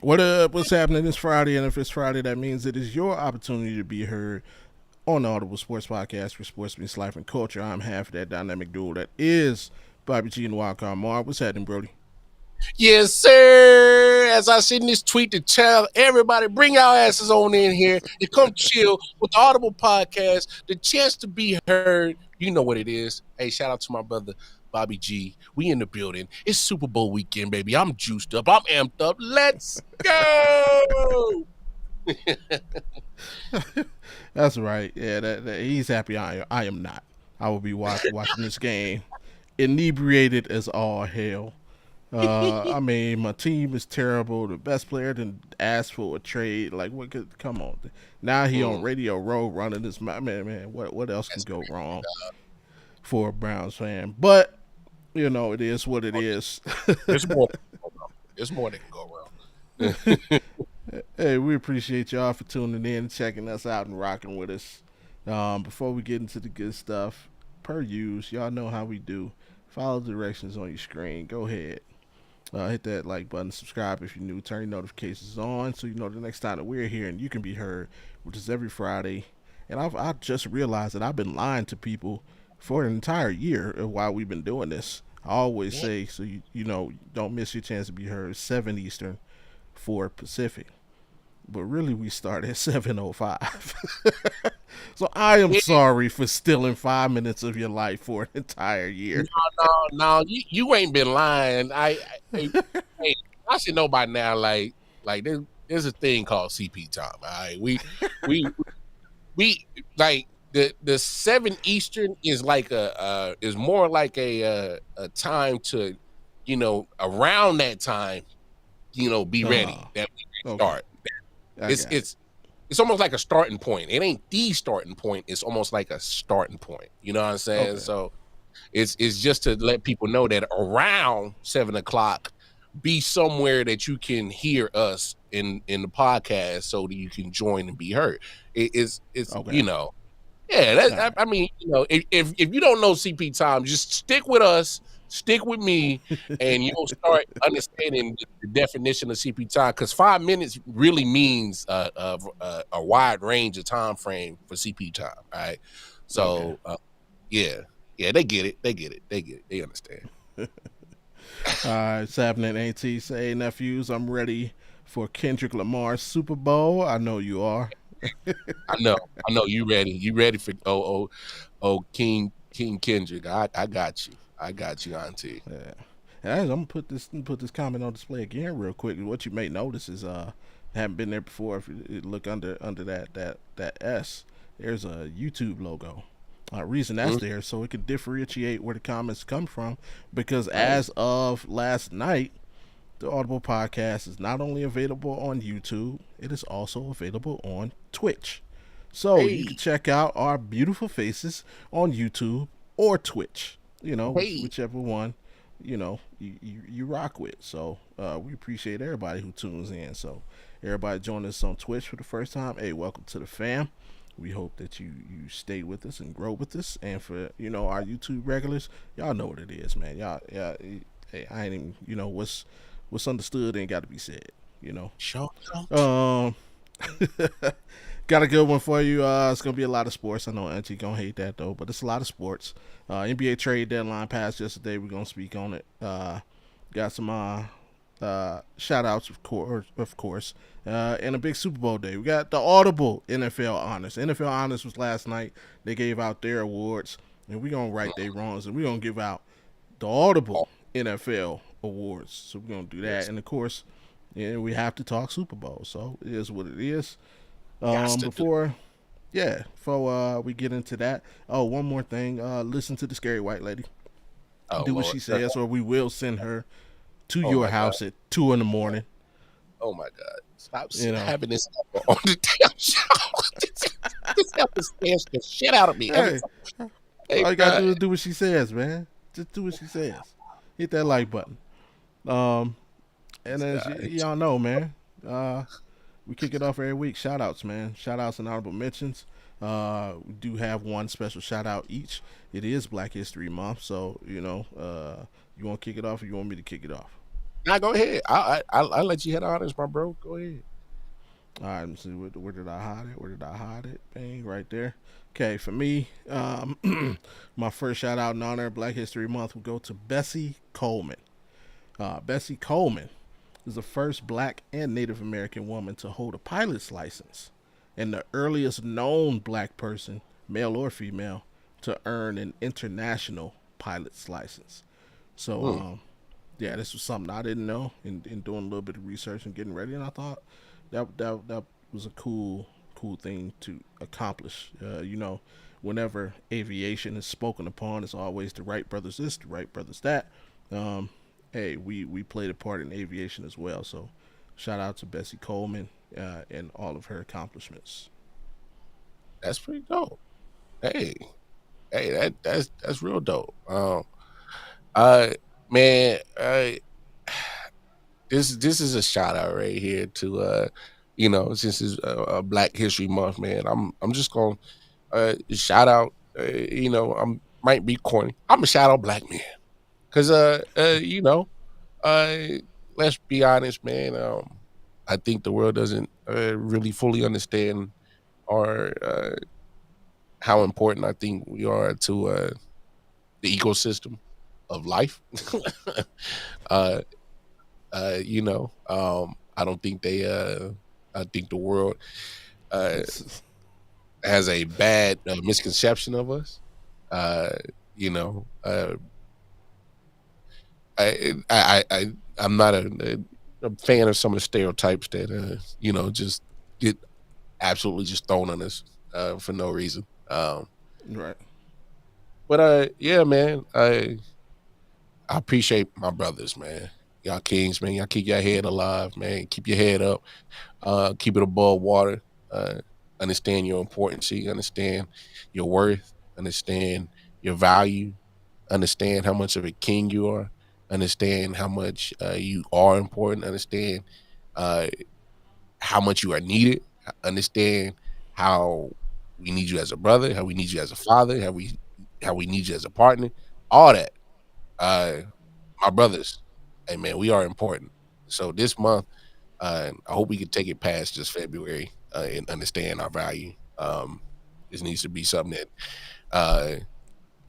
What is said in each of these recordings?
What up? What's happening this Friday? And if it's Friday, that means it is your opportunity to be heard on the Audible Sports Podcast for sports meets life and culture. I'm half of that dynamic duo that is Bobby G and Wildcard Mar. What's happening, Brody? Yes, sir. As I send this tweet to tell everybody, bring your asses on in here and come chill with the Audible podcast. The chance to be heard. You know what it is. Hey, shout out to my brother Bobby G. We in the building. It's Super Bowl weekend, baby. I'm juiced up. I'm amped up. Let's go. That's right. Yeah, that he's happy. I am not. I will be watching this game inebriated as all hell. I mean, my team is terrible. The best player didn't ask for a trade. Like, what could come on? Now he on Radio Row running this. Man, what else can go wrong for a Browns fan? But you know, it is what it is. There's more. There's more that can go wrong. Hey, we appreciate y'all for tuning in, checking us out, and rocking with us. Before we get into the good stuff, per use, y'all know how we do. Follow the directions on your screen. Go ahead. Hit that like button, subscribe if you're new, turn your notifications on so you know the next time that we're here and you can be heard, which is every Friday. And I just realized that I've been lying to people for an entire year while we've been doing this. I always say, so you know, don't miss your chance to be heard, 7 Eastern, 4 Pacific. But really, we start at 7:05. So I am sorry for stealing 5 minutes of your life for an entire year. No, you ain't been lying. I should know by now. Like there's a thing called CP time. All right, we like the 7 Eastern is like is more like a time to, you know, around that time, you know, be ready that we start. It's almost like a starting point. It ain't the starting point. It's almost like a starting point. You know what I'm saying? Okay. So it's just to let people know that around 7:00, be somewhere that you can hear us in the podcast so that you can join and be heard. It's okay. You know, yeah. I mean, you know, if you don't know CP time, just stick with us. Stick with me, and you'll start understanding the definition of CP time. Because 5 minutes really means a wide range of time frame for CP time. All right, so yeah, they get it. They understand. All right, it's happening. AT say nephews, I'm ready for Kendrick Lamar's Super Bowl. I know you are. I know you ready. You ready for King Kendrick? I got you. I got you, Auntie. Yeah. And I'm gonna put this comment on display again real quick. What you may notice is haven't been there before. If you look under that S, there's a YouTube logo. Reason that's there so it can differentiate where the comments come from. Because as of last night, the Audible podcast is not only available on YouTube, it is also available on Twitch. So you can check out our beautiful faces on YouTube or Twitch. You know, whichever one, you know, you rock with. So we appreciate everybody who tunes in. So everybody join us on Twitch for the first time. Hey, welcome to the fam. We hope that you stay with us and grow with us. And for, you know, our YouTube regulars, y'all know what it is, man. Y'all, hey, I ain't even, you know, what's understood ain't got to be said, you know. Sure. Got a good one for you. It's going to be a lot of sports. I know Auntie going to hate that, though, but it's a lot of sports. NBA trade deadline passed yesterday. We're going to speak on it. Got some shout-outs, of course, and a big Super Bowl day. We got the Audible NFL Honors. NFL Honors was last night. They gave out their awards, and we're going to right their wrongs, and we're going to give out the Audible NFL Awards. So we're going to do that. And, of course, we have to talk Super Bowl. So it is what it is. Before we get into that, one more thing. Listen to the Scary White Lady. Do what she says, or we will send her to your house at 2 a.m. Oh my God! Stop having this on the damn show. This episode scares the shit out of me. Hey, all you gotta do is do what she says, man. Just do what she says. Hit that like button. And as y'all know, man, we kick it off every week. Shout outs, man. Shout outs and honorable mentions. We do have one special shout out each. It is Black History Month, so you know, you want to kick it off or you want me to kick it off? Nah, go ahead. I'll let you hit honors, my bro. Go ahead. All right, let me see. Where did I hide it? Where did I hide it? Bang, right there. Okay, for me, my first shout out in honor of Black History Month will go to Bessie Coleman. Bessie Coleman is the first black and Native American woman to hold a pilot's license and the earliest known black person, male or female, to earn an international pilot's license. So, Hmm. yeah, this was something I didn't know in doing a little bit of research and getting ready, and I thought that was a cool thing to accomplish. Whenever aviation is spoken upon, it's always the Wright brothers this, the Wright brothers that. Um, hey, we played a part in aviation as well. So, shout out to Bessie Coleman and all of her accomplishments. That's pretty dope. Hey, hey, that's real dope. Uh, man, this is a shout out right here to since it's Black History Month, man. I'm just gonna shout out. I'm might be corny. I'm a shout out black man because uh, let's be honest, man. I think the world doesn't really fully understand or how important I think we are to the ecosystem of life. uh, I don't think they. I think the world uh, has a bad misconception of us. Uh, you know, uh, I'm not a fan of some of the stereotypes that just get absolutely just thrown on us for no reason. Right. But yeah, man, I appreciate my brothers, man. Y'all kings, man. Y'all keep your head alive, man. Keep your head up. Keep it above water. Uh, understand your importance. Understand your worth. Understand your value. Understand how much of a king you are. Understand how much you are important. Understand uh, how much you are needed. Understand how we need you as a brother. How we need you as a father. How we need you as a partner. All that. Uh, my brothers, hey man, we are important. So this month, I hope we can take it past just February and understand our value. This needs to be something that, uh,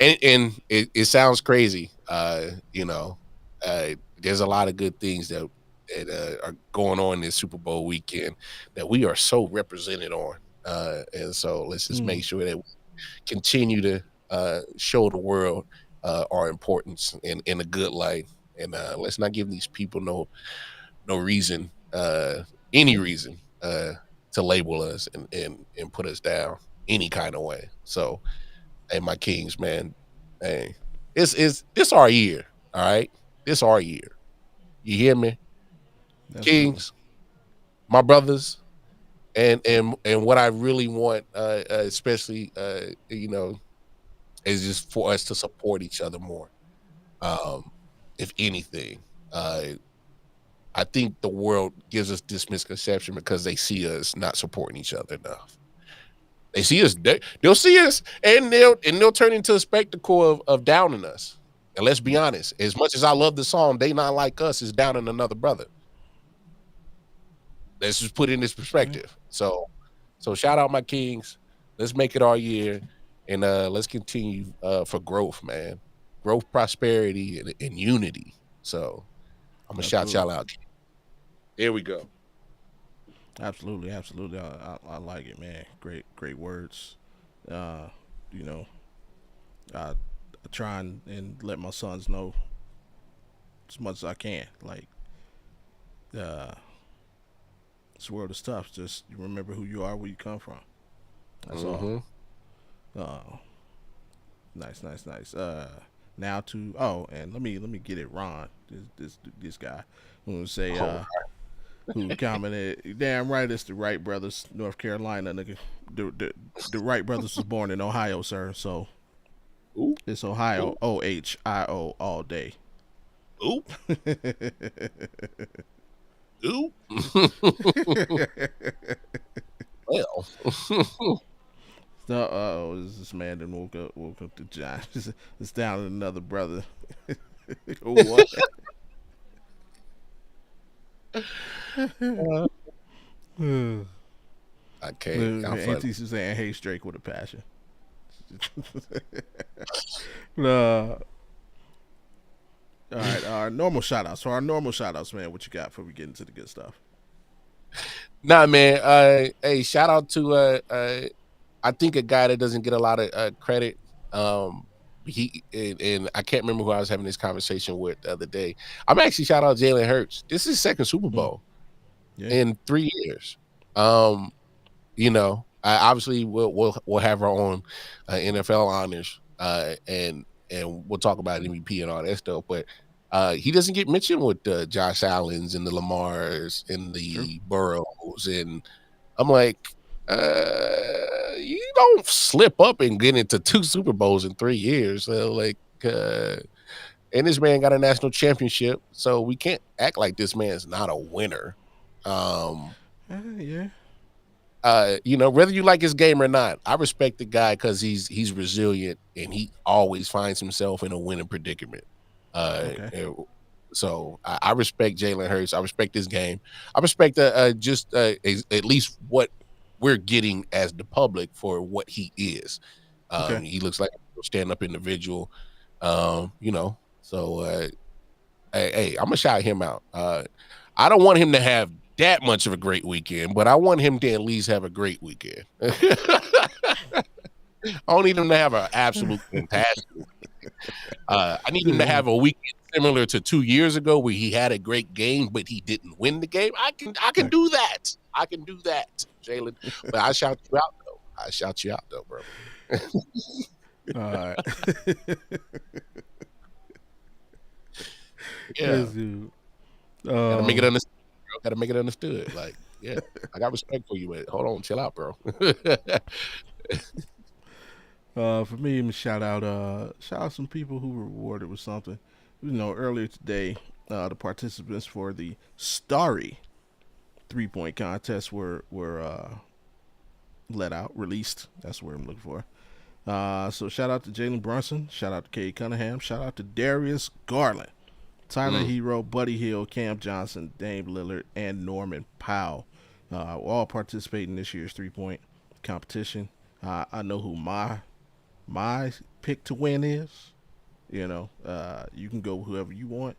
and it sounds crazy. There's a lot of good things that are going on this Super Bowl weekend that we are so represented on. And so let's just Mm, make sure that we continue to show the world our importance in a good light. And let's not give these people no reason, any reason, to label us and put us down any kind of way. So, hey, my kings, man, hey, it's this our year, all right? This our year. You hear me, absolutely. kings, my brothers, and what I really want, especially, is just for us to support each other more. Um, if anything, I think the world gives us this misconception because they see us not supporting each other enough. They see us, they'll see us, and they'll turn into a spectacle of downing us. And let's be honest, as much as I love the song, "They Not Like Us" is downing another brother. Let's just put it in this Okay. perspective. So shout out my kings. Let's make it our year, and let's continue for growth, man. Growth, prosperity, and unity. So I'm gonna shout Absolutely. y'all out. Here we go. Absolutely. I like it, man. Great words. Uh, you know, I try and let my sons know as much as I can. Like, uh, this world is tough. Just remember who you are, where you come from. That's all. Mm-hmm. Uh, nice. Now to and let me get it, Ron. This guy who say Oh, who commented, damn right, it's the Wright brothers, North Carolina, nigga. The Wright brothers was born in Ohio, sir. So ooh, it's Ohio, ooh, OHIO all day. ooh, ooh. Well, So, this man then woke up to John. It's down to another brother. Who what? Uh, Uh, I can't. Y'all funny. Auntie Suzanne hates Drake with a passion. uh, all right, our normal shout outs. So our normal shout outs, man, what you got before we get into the good stuff? Nah, man. Hey, shout out to I think a guy that doesn't get a lot of credit. He and I can't remember who I was having this conversation with the other day. I'm actually shout out Jalen Hurts. This is his second Super Mm, Bowl yeah. in 3 years. Um, obviously we'll have our own NFL honors, and we'll talk about MVP and all that stuff. But he doesn't get mentioned with the Josh Allen's and the Lamars and True. the Burrows, and I'm like, you don't slip up and get into 2 Super Bowls in 3 years. So and this man got a national championship, so we can't act like this man's not a winner. Um, Yeah. whether you like his game or not, I respect the guy because he's resilient and he always finds himself in a winning predicament. Okay. So I respect Jalen Hurts. I respect his game. I respect just at least what we're getting as the public for what he is. Okay. He looks like a stand-up individual. So hey, I'm gonna shout him out. I don't want him to have that much of a great weekend, but I want him to at least have a great weekend. I don't need him to have an absolute fantastic weekend. I need him to Yeah. have a weekend similar to 2 years ago where he had a great game, but he didn't win the game. I can Right. do that. I can do that, Jalen. But I shout you out though. I shout you out though, bro. All right. Yeah. Yes, dude. Gotta make it understood, bro. Gotta make it understood. Like, yeah, I got respect for you, but hold on, chill out, bro. For me, I'm shout out some people who were rewarded with something. Earlier today, the participants for the Starry 3-point contest were let out, released. That's what I'm looking for. So shout out to Jalen Brunson, shout out to Cade Cunningham, shout out to Darius Garland, Tyler Mm. Hero, Buddy Hill, Cam Johnson, Dame Lillard, and Norman Powell. All participating in this year's 3-point competition. I know who my pick to win is. You can go whoever you want.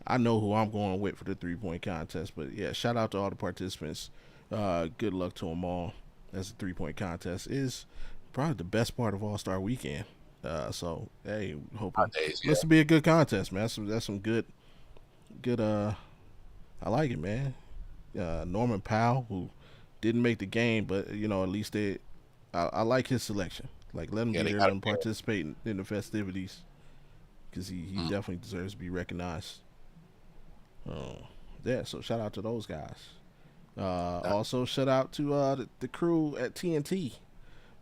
I know who I'm going with for the 3-point contest. But yeah, shout out to all the participants. Good luck to them all. As the 3-point contest is probably the best part of All Star Weekend. So hey, hoping Nowadays, yeah. this will be a good contest, man. That's some good. I like it, man. Norman Powell, who didn't make the game, but at least I like his selection. Like, let him Yeah, be they there, got let him him there. participate in the festivities because he Mm. definitely deserves to be recognized. Oh, yeah. So shout out to those guys. Uh, Also, shout out to the crew at TNT.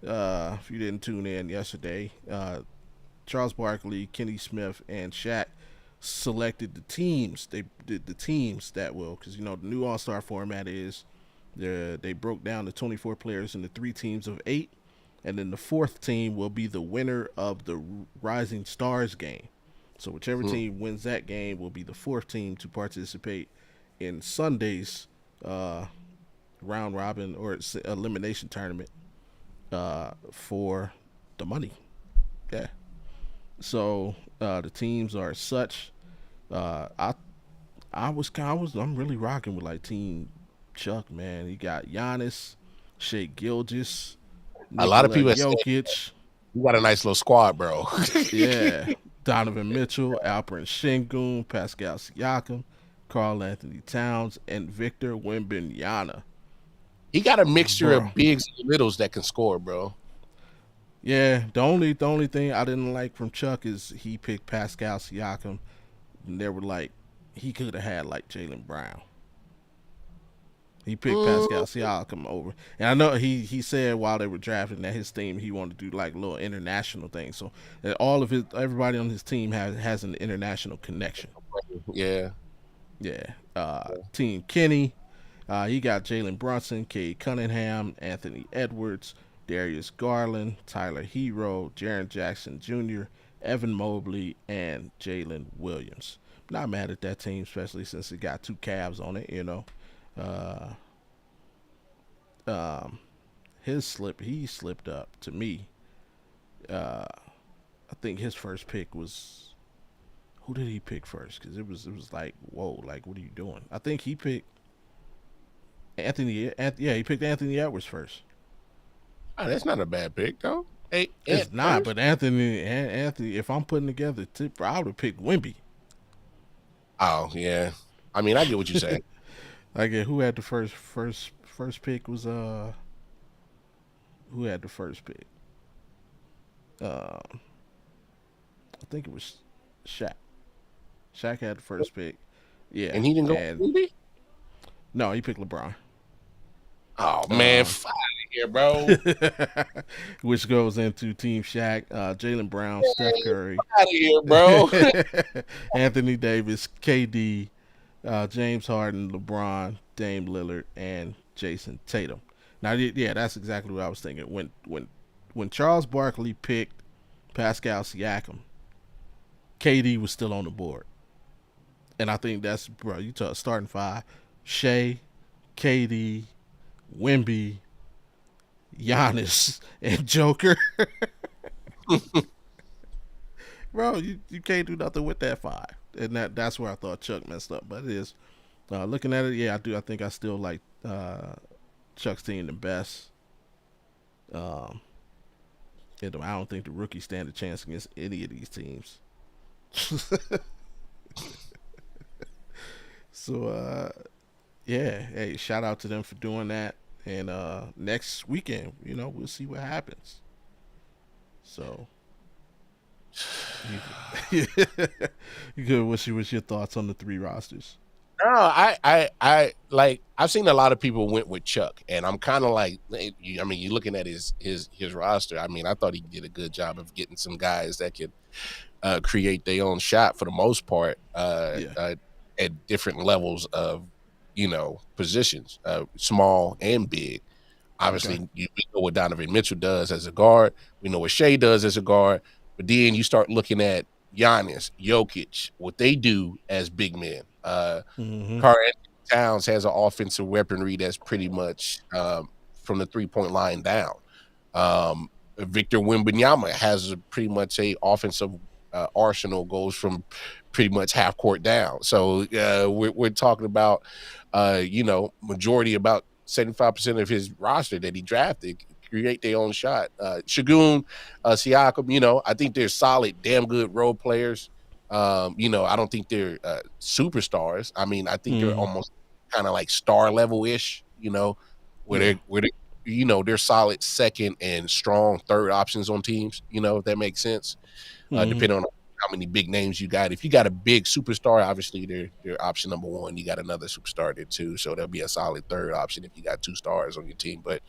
If you didn't tune in yesterday, Charles Barkley, Kenny Smith, and Shaq selected the teams. They did the teams that will, because the new All Star format is they broke down the 24 players into 3 teams of 8, and then the 4th team will be the winner of the Rising Stars game. So whichever mm. team wins that game will be the 4th team to participate in Sunday's uh, round robin or elimination tournament for the money. Yeah. So the teams are such. Uh, I I'm really rocking with like Team Chuck, man. He got Giannis, Shea Gilgis, A lot of Nikola people are saying Jokic, you got a nice little squad, bro. yeah, Donovan Mitchell, Alperen Sengun, Pascal Siakam, Carl Anthony Towns, and Victor Wembanyama. He got a mixture Bro, of bigs and littles that can score, bro. yeah. The only thing I didn't like from Chuck is he picked Pascal Siakam, and they were like, he could have had like Jalen Brown. He picked Pascal Mm. Siakam over, and I know he said while they were drafting that his team he wanted to do like little international things. So that all of his everybody on his team has an international connection. Yeah. Yeah. Team Kenny, he got Jalen Brunson, Cade Cunningham, Anthony Edwards, Darius Garland, Tyler Hero, Jaren Jackson Jr., Evan Mobley, and Jalen Williams. not mad at that team, especially since it got two Cavs on it. Uh, um, he slipped up to me. Uh, I think his first pick was who did he pick first? Because it was like whoa, like what are you doing? I think he picked yeah, he picked Anthony Edwards first. Oh, that's not a bad pick though. Hey, Ant It's not, first. but Anthony, if I'm putting together tip, I would have picked Wimby. Oh yeah. I mean, I get what you're saying. Like who had the first pick was who had the first pick? I think it was Shaq. Shaq had the first pick. Yeah, And he didn't go and with Wemby? no, he picked LeBron. Oh man, Um, f- here, bro. which goes into Team Shaq, Jalen Brown, Steph Curry, Out of here, bro. Anthony Davis, KD, James Harden, LeBron, Dame Lillard, and Jason Tatum. Now, yeah, that's exactly what I was thinking. When Charles Barkley picked Pascal Siakam, KD was still on the board, and I think that's bro. You talk starting five: Shea, KD, Wimby, Giannis, and Joker. Bro, you can't do nothing with that five, and that's where I thought Chuck messed up. But it is looking at it, yeah, I do. I think I still like Chuck's team the best. Um, I don't think the rookies stand a chance against any of these teams. So yeah, hey, shout out to them for doing that. And next weekend, we'll see what happens. So you, you good? What's your thoughts on the three rosters? No, I like. I've seen a lot of people went with Chuck, and I'm kind of like, I mean, you're looking at his roster. I mean, I thought he did a good job of getting some guys that could create their own shot for the most part, Yeah. at different levels of positions, small and big. Okay. Obviously, we know what Donovan Mitchell does as a guard. We know what Shea does as a guard. But then you start looking at Giannis, Jokic, what they do as big men. Mm-hmm. Karl Anthony Towns has an offensive weaponry that's pretty much from the 3-point line down. Victor Wembanyama has pretty much a offensive arsenal, goes from pretty much half court down. So we're talking about majority about 75% of his roster that he drafted create their own shot. Shagun, Siakam, I think they're solid, damn good role players. I don't think they're superstars. I mean, I think they're Mm-hmm. almost kind of like star level ish, where Yeah. they're solid second and strong third options on teams, if that makes sense. Mm-hmm. Depending on how many big names you got. If you got a big superstar, obviously they're option number one. You got another superstar there too, so there'll be a solid third option if you got two stars on your team. But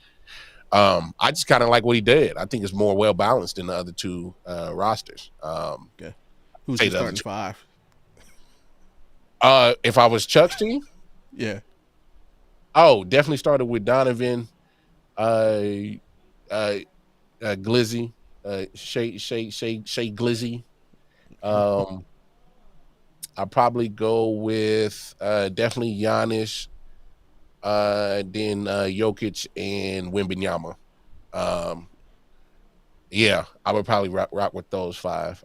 I just kind of like what he did. I think it's more well balanced than the other two rosters. Okay. Who's Say your the other starting two. five? If I was Chuck's team, Yeah. definitely started with Donovan, uh, uh, Glizzy, Shea Glizzy. Um, I'll probably go with definitely Giannis, then Jokic and Wembanyama. Um, yeah, I would probably rock with those five.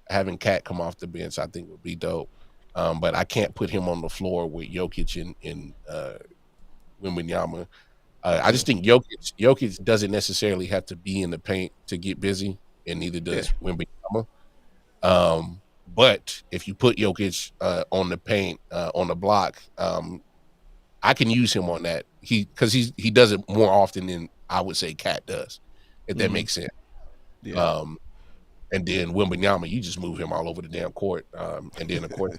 Having Cat come off the bench, I think would be dope. But I can't put him on the floor with Jokic and Wembanyama. I Yeah. just think Jokic doesn't necessarily have to be in the paint to get busy, and neither Yeah. does Wembanyama. But if you put Jokic on the paint, on the block, I can use him on that. He does it more often than I would say Cat does, if that Mm-hmm. makes sense. Yeah. Um, and then Wembanyama, you just move him all over the damn court. And then of course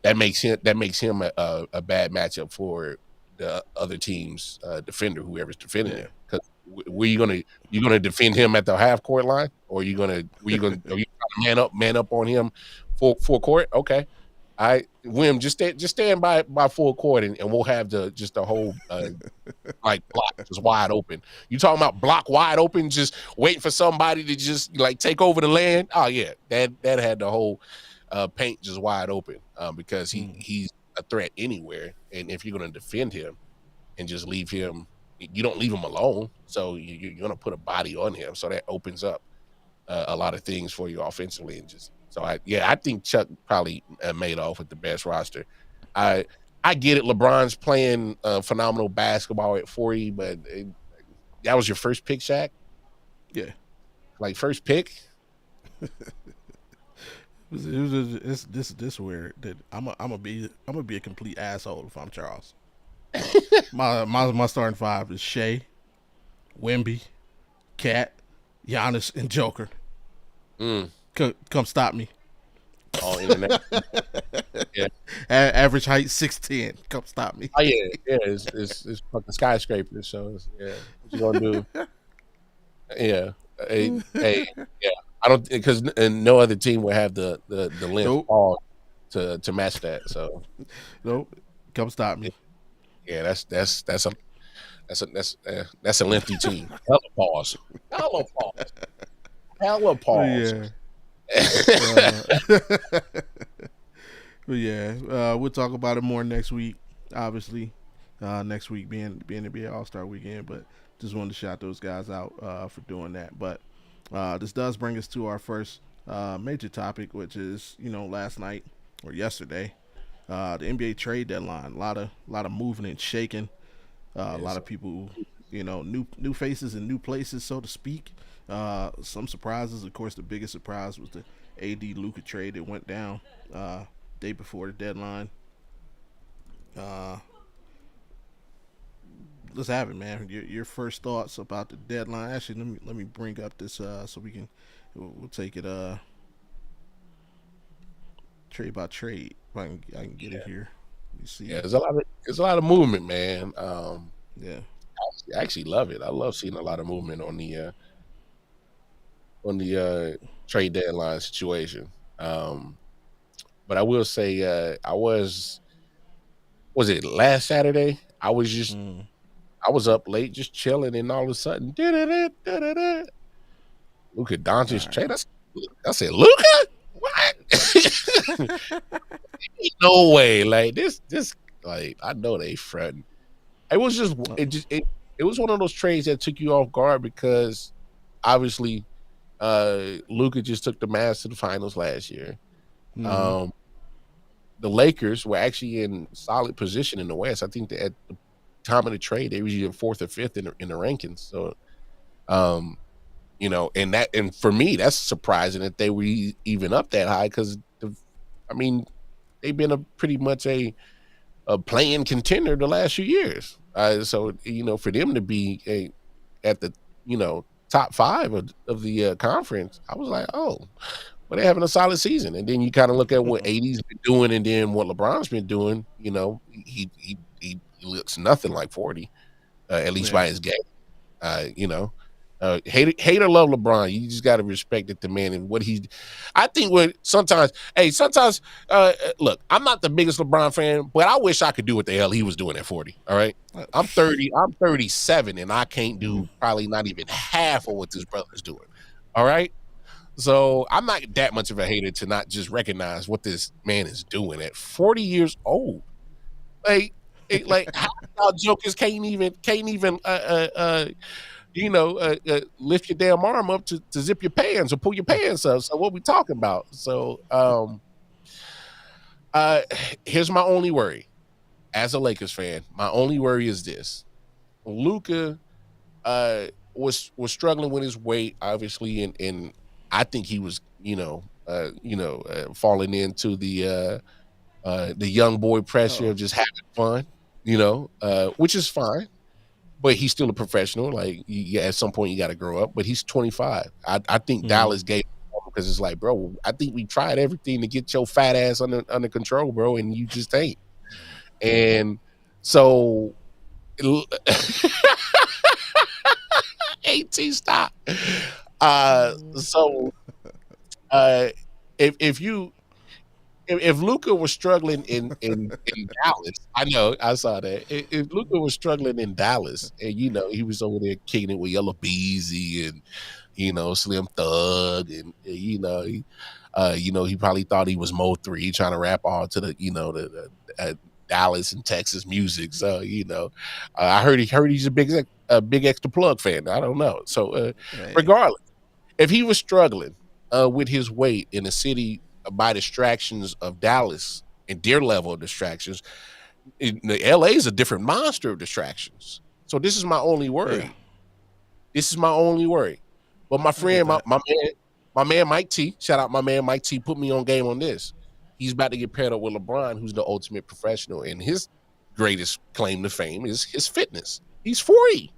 that makes him a bad matchup for the other team's defender, whoever's defending Yeah. him. Because were you gonna defend him at the half court line, or are you trying to man up on him full court? Okay, I Wim, just stand by full court, and we'll have the whole like block just wide open. You talking about block wide open, just waiting for somebody to just like take over the land? Oh yeah, that had the whole paint just wide open because Mm. he's a threat anywhere. And if you're going to defend him and just leave him, you don't leave him alone. So you're going to put a body on him. So that opens up a lot of things for you offensively. And just so I think Chuck probably made off with the best roster. I I get it. LeBron's playing phenomenal basketball at 40, but that was your first pick, Shaq. Yeah. Like first pick. This where that I'm gonna be a complete asshole if I'm Charles. My starting five is Shea, Wemby, Cat, Giannis, and Joker. Mm. Come stop me. All internet. Yeah. Average height 6'10". Come stop me. Oh yeah, yeah. It's fucking skyscrapers. So yeah, what you gonna do? Yeah. Hey, yeah. I don't because no other team would have the length Nope. ball to match that. So Nope. Come stop me. yeah, that's a lengthy team. Hella pause. Hella pause. Hella pause. Yeah. Uh, but yeah, we'll talk about it more next week. Obviously, next week being the NBA All Star Weekend. But just wanted to shout those guys out for doing that. But this does bring us to our first major topic, which is last night or yesterday, the NBA trade deadline. A lot of moving and shaking. A lot of people, new faces and new places, so to speak. Some surprises. Of course, the biggest surprise was the AD Luka trade that went down day before the deadline. Uh, let's have it, man. Your first thoughts about the deadline. Actually, let me bring up this so we can we'll take it trade by trade. If I can get it here. Let me Yeah, see. there's a lot of movement, man. Yeah. I actually love it. I love seeing a lot of movement on the trade deadline situation. But I will say, was it last Saturday? Mm. I was up late, just chilling, and all of a sudden, Luka All Doncic right. trade. I said, Luka, what? No way! Like this, like I know they fronting. It was just, it Uh-oh. just, it was one of those trades that took you off guard because obviously, Luka just took the Mavs to the finals last year. Mm-hmm. Um, the Lakers were actually in solid position in the West. I think that at the time of the trade, they were either fourth or fifth in the rankings. So, um, and for me, that's surprising that they were even up that high because I mean, they've been a pretty much a playing contender the last few years. So for them to be at the top five of the conference, I was like, oh, well, they're having a solid season. And then you kind of look at what AD's been doing, and then what LeBron's been doing. He looks nothing like 40, at least Yeah. by his game. Hate or love LeBron, you just got to respect that the man and what he's. I think sometimes, look, I'm not the biggest LeBron fan, but I wish I could do what the hell he was doing at 40. All right, I'm 30, I'm 37, and I can't do probably not even half of what this brother's doing. All right, so I'm not that much of a hater to not just recognize what this man is doing at 40 years old. Like, how y'all jokers can't even lift your damn arm up to zip your pants or pull your pants up. So what we talking about? So uh here's my only worry as a Lakers fan. My only worry is this. Luka was struggling with his weight, obviously, and I think he was, falling into the young boy pressure Oh. of just having fun, which is fine. But he's still a professional. Like, at some point, you got to grow up. But he's 25. I think Mm-hmm. Dallas gave him because it's like, bro, I think we tried everything to get your fat ass under control, bro, and you just ain't. And so, 18 stop. So, uh, if you if Luca was struggling in Dallas, I know I saw that. If Luca was struggling in Dallas, and he was over there kicking it with Yellow Beezy and Slim Thug, and He probably thought he was Mo 3 trying to rap all to the, Dallas and Texas music. So, I heard he's a big extra plug fan. I don't know. So, Hey, regardless, if he was struggling with his weight in a city by distractions of Dallas and their level of distractions, the LA is a different monster of distractions. So this is my only yeah, worry. This is my only worry. But my I get friend, that. my man Mike T, shout out my man Mike T, put me on game on this. He's about to get paired up with LeBron, who's the ultimate professional, and his greatest claim to fame is his fitness. He's 40.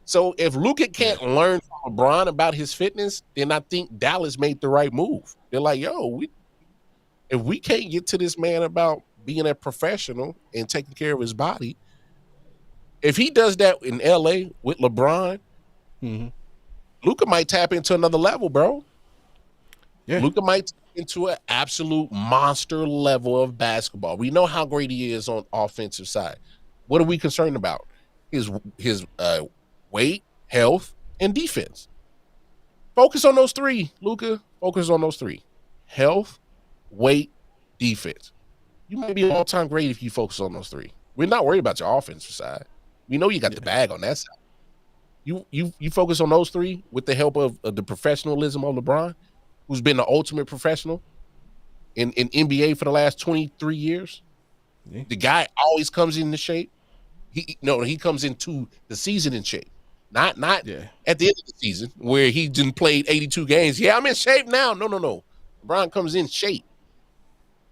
So if Luka Yeah, can't learn from LeBron about his fitness, then I think Dallas made the right move. They're like, yo, if we can't get to this man about being a professional and taking care of his body, if he does that in LA with LeBron, hmm, Luka might tap into another level, bro. yeah, Luka might tap into an absolute monster level of basketball. We know how great he is on offensive side. What are we concerned about? His weight, health, and defense. Focus on those three, Luka. Focus on those three: health, weight, defense. You might be all-time great if you focus on those three. We're not worried about your offensive side. We know you got the yeah, bag on that side. You focus on those three with the help of the professionalism of LeBron, who's been the ultimate professional in NBA for the last 23 years. yeah, The guy always comes into shape. He comes into the season in shape. Not yeah, at the end of the season where he didn't played 82 games. Yeah, I'm in shape now. No. LeBron comes in shape.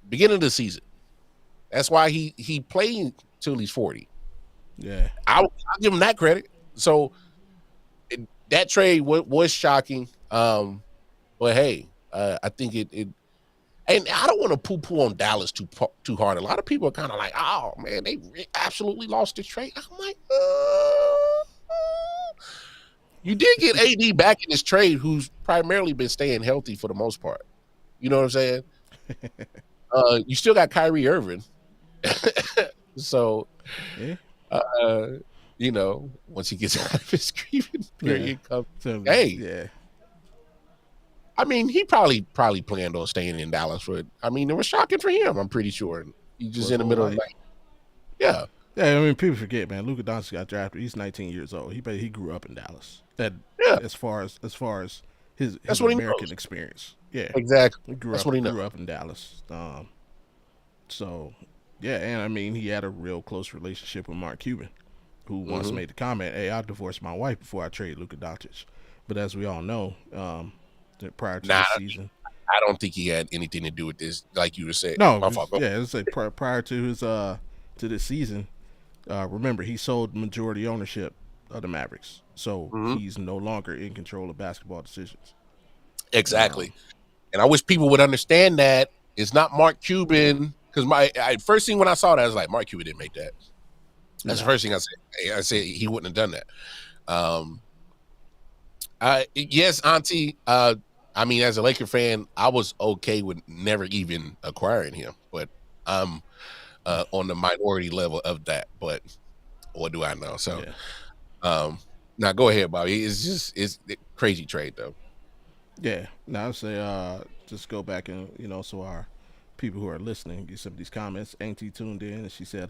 Beginning of the season. That's why he played till he's 40. yeah, I'll give him that credit. So that trade was shocking. But hey, I think it and I don't want to poo poo on Dallas too hard. A lot of people are kind of like, oh man, they absolutely lost this trade. I'm like, you did get AD back in this trade, who's primarily been staying healthy for the most part. You know what I'm saying? You still got Kyrie Irving, so yeah, uh, once he gets out of his grieving yeah. period, comes. So, Hey, yeah, I mean, he probably planned on staying in Dallas, but I mean, it was shocking for him. I'm pretty sure. He's for just his in the whole middle of the life. night. Yeah, Yeah, I mean, people forget, man. Luka Doncic got drafted. He's 19 years old. He grew up in Dallas. That yeah, as far as his that's what he American knows. experience. Yeah, Exactly. he grew That's up what he knows. grew up in Dallas. So yeah, and I mean, he had a real close relationship with Mark Cuban, who once Hmm. made the comment, "Hey, I divorced my wife before I trade Luka Doncic." But as we all know, prior to Nah, this season, I don't think he had anything to do with this. Like you were saying, no, my fault. Go. yeah, it's like prior to his to this season. Remember, he sold majority ownership of the Mavericks, so Hmm. he's no longer in control of basketball decisions. Um, Exactly. And I wish people would understand that it's not Mark Cuban. Because first thing when I saw that, I was like, Mark Cuban didn't make that. That's the no, first thing I said. I said he wouldn't have done that. Um, yes, Auntie. I mean, as a Laker fan, I was okay with never even acquiring him, but I'm on the minority level of that. But what do I know? So, yeah, um, now go ahead, Bobby. It's a crazy trade though. yeah. Now I say, just go back and so our people who are listening get some of these comments. Auntie tuned in and she said,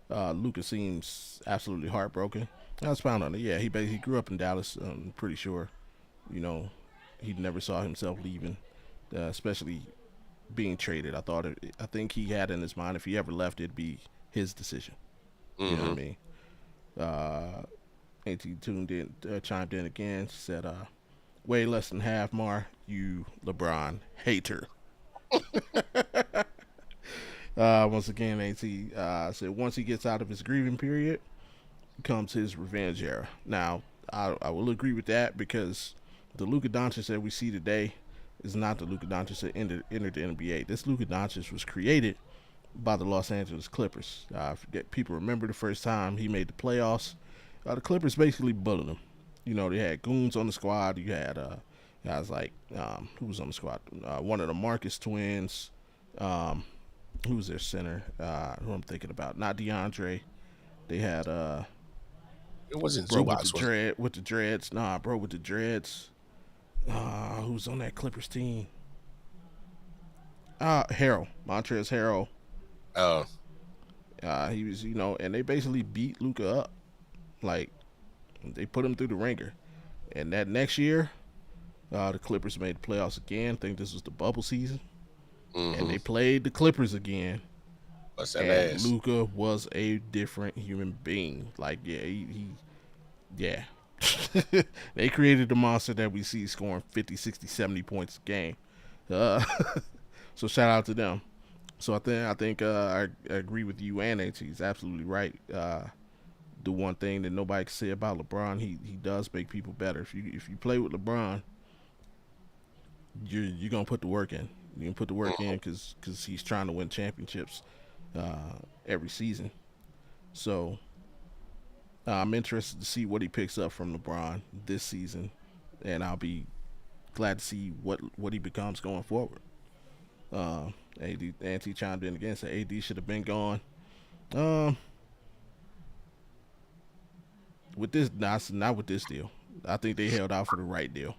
Luca seems absolutely heartbroken. I was found on it. Yeah, he grew up in Dallas. I'm pretty sure, you know, he never saw himself leaving, especially being traded. I think he had in his mind if he ever left, it'd be his decision. You know what I Hmm. mean? Auntie tuned in, chimed in again. She said, "Way less than half, Mar. You LeBron hater." Once again, Auntie said once he gets out of his grieving period, comes his revenge era. Now, I will agree with that because the Luka Doncic that we see today is not the Luka Doncic that entered the NBA. This Luka Doncic was created by the Los Angeles Clippers. I forget people remember the first time he made the playoffs. The Clippers basically bullied him. They had goons on the squad. You had guys like who was on the squad? One of the Marcus twins. Um, who was their center? Who I'm thinking about? Not DeAndre. They had It wasn't bro with the Zubats, was it? dreads. Nah, bro with the dreads. Who's on that Clippers team? Harrell, Montrezl Harrell. Oh, He was, and they basically beat Luca up. Like they put him through the ringer. And that next year, the Clippers made the playoffs again. I think this was the bubble season, and mm-hmm. they played the Clippers again. What's that And ass? Luca was a different human being. Like, yeah, yeah. They created the monster that we see scoring 50, 60, 70 points a game. Uh, so shout out to them. So I agree with you and AT. He's absolutely right. The one thing that nobody can say about LeBron, he does make people better. If you play with LeBron, you're gonna put the work in. You can put the work in because he's trying to win championships every season. So I'm interested to see what he picks up from LeBron this season, and I'll be glad to see what he becomes going forward. AD Anti chimed in again, said AD should have been gone. Um, with this, not with this deal. I think they held out for the right deal.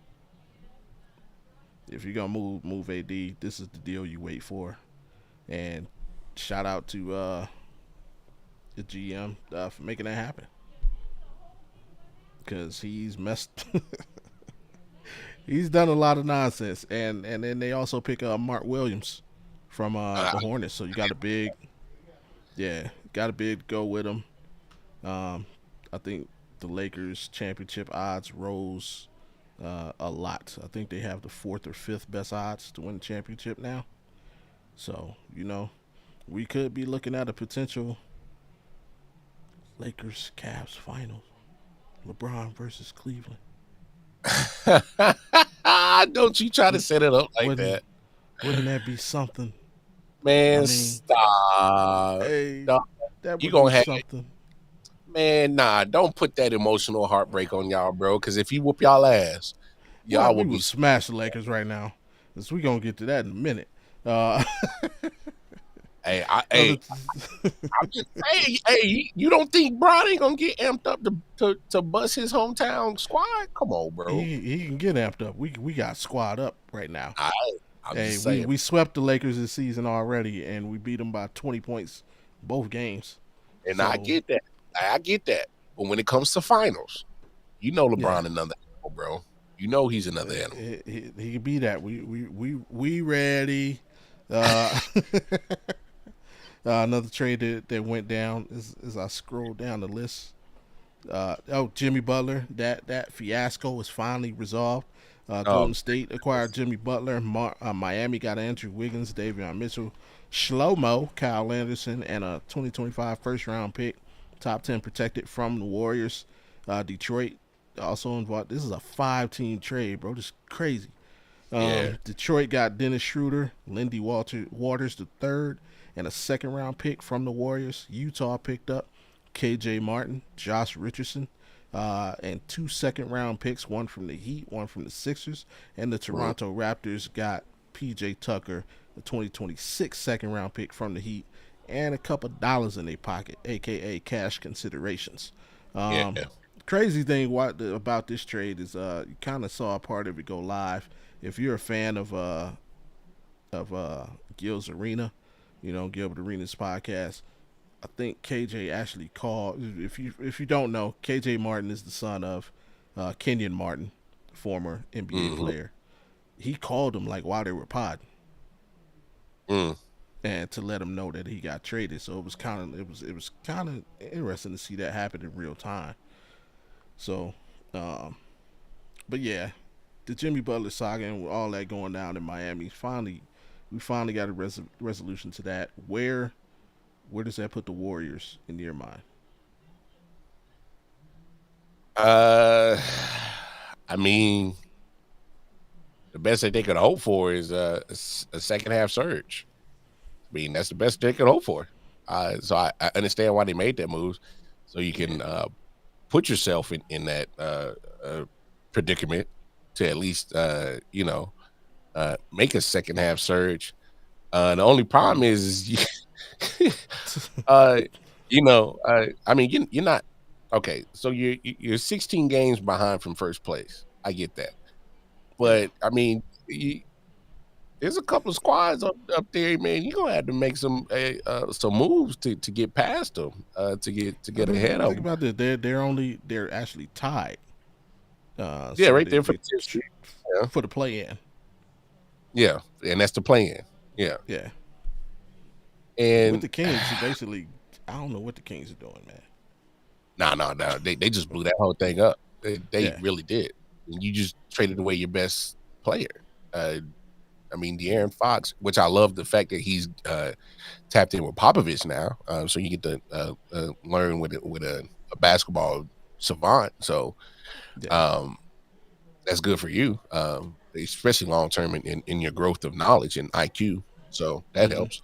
If you're gonna move AD, this is the deal you wait for. And shout out to the GM for making that happen because he's messed. He's done a lot of nonsense, and then they also pick up Mark Williams from the Hornets. So you got a big, yeah, got a big to go with him. I think the Lakers championship odds rose a lot. I think they have the fourth or fifth best odds to win the championship now. So we could be looking at a potential Lakers Cavs finals. LeBron versus Cleveland. Don't you try to set it up like Wouldn't that. wouldn't that be something? I Man, mean, stop. hey, Dog, that you would be gonna have something. man, nah, don't put that emotional heartbreak on y'all, bro. Cause if he whoop y'all ass, Well, y'all will we be would smash the Lakers right now. So we gonna get to that in a minute. Uh, hey, other, I'm just hey, you don't think Bron ain't gonna get amped up to bust his hometown squad? Come on, bro. he can get amped up. We got squad up right now. I I'm Hey, just we saying. we swept the Lakers this season already, and we beat them by 20 points both games. And I So get that. I get that. But when it comes to finals, you know yeah, LeBron another animal, bro. You know he's another animal. he could be that. We ready. Uh, another trade that went down as I scroll down the list. Jimmy Butler. That fiasco is finally resolved. Oh, Golden State acquired Jimmy Butler. Miami got Andrew Wiggins, Davion Mitchell, Shlomo, Kyle Anderson, and a 2025 first round pick, top 10 protected from the Warriors. Detroit also involved. This is a 5-team trade, bro. This is crazy. yeah. Detroit got Dennis Schroeder, Lindy Waters the third, and a second round pick from the Warriors. Utah picked up KJ Martin, Josh Richardson, and two second round picks, one from the Heat, one from the Sixers, and the Mm, Toronto Raptors got PJ Tucker, the 2026 second round pick from the Heat, and a couple dollars in their pocket, aka cash considerations. yeah. Um, Crazy thing about this trade is you kind of saw a part of it go live. If you're a fan of Gil's Arena, Gilbert Arenas podcast, I think KJ actually called. If you don't know, KJ Martin is the son of Kenyon Martin, former NBA Mm-hmm. player. He called him like while they were podding, Mm. and to let him know that he got traded. So it was kind of interesting to see that happen in real time. So, um, but yeah, the Jimmy Butler saga and all that going down in Miami. We finally got a resolution to that. Where does that put the Warriors in your mind? Uh, I mean, the best that they could hope for is a second half surge. I mean, that's the best they could hope for. So I understand why they made that move, so you can put yourself in that predicament to at least make a second half surge. The only problem is uh, I mean, you're not okay. So you're 16 games behind from first place. I get that, Yeah, but I mean, there's a couple of squads up there, man. You're gonna have to make some moves to get past them, to I get ahead mean, of think them. about this. They're actually tied. Yeah, So right there for the 10th seed. Yeah, for the play in. yeah, and that's the plan. Yeah, Yeah. With and the Kings, basically, I don't know what the Kings are doing, man. no, they just blew that whole thing up. They Yeah. really did. And you just traded away your best player. Uh, I mean, De'Aaron Fox, which I love the fact that he's tapped in with Popovich now, so you get to learn with a basketball savant. So Yeah. um, that's good for you, especially long term in your growth of knowledge and IQ. So that Mm-hmm. helps.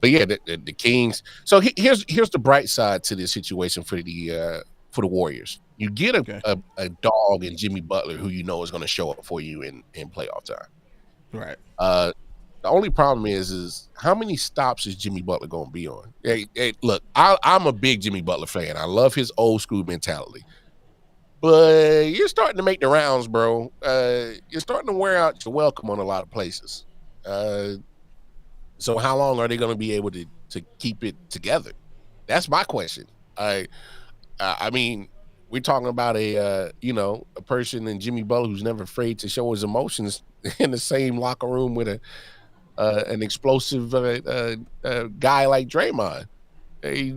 But yeah, the Kings. So here's the bright side to this situation for the Warriors. You get Okay. a dog in Jimmy Butler who you know is going to show up for you in playoff time. Right. Uh, the only problem is how many stops is Jimmy Butler going to be on? Hey, look, I'm a big Jimmy Butler fan. I love his old school mentality. But you're starting to make the rounds, bro. You're starting to wear out your welcome on a lot of places. Uh, so how long are they going to be able to keep it together? That's my question. I mean, we're talking about a person in Jimmy Butler who's never afraid to show his emotions in the same locker room with an explosive guy like Draymond. Hey,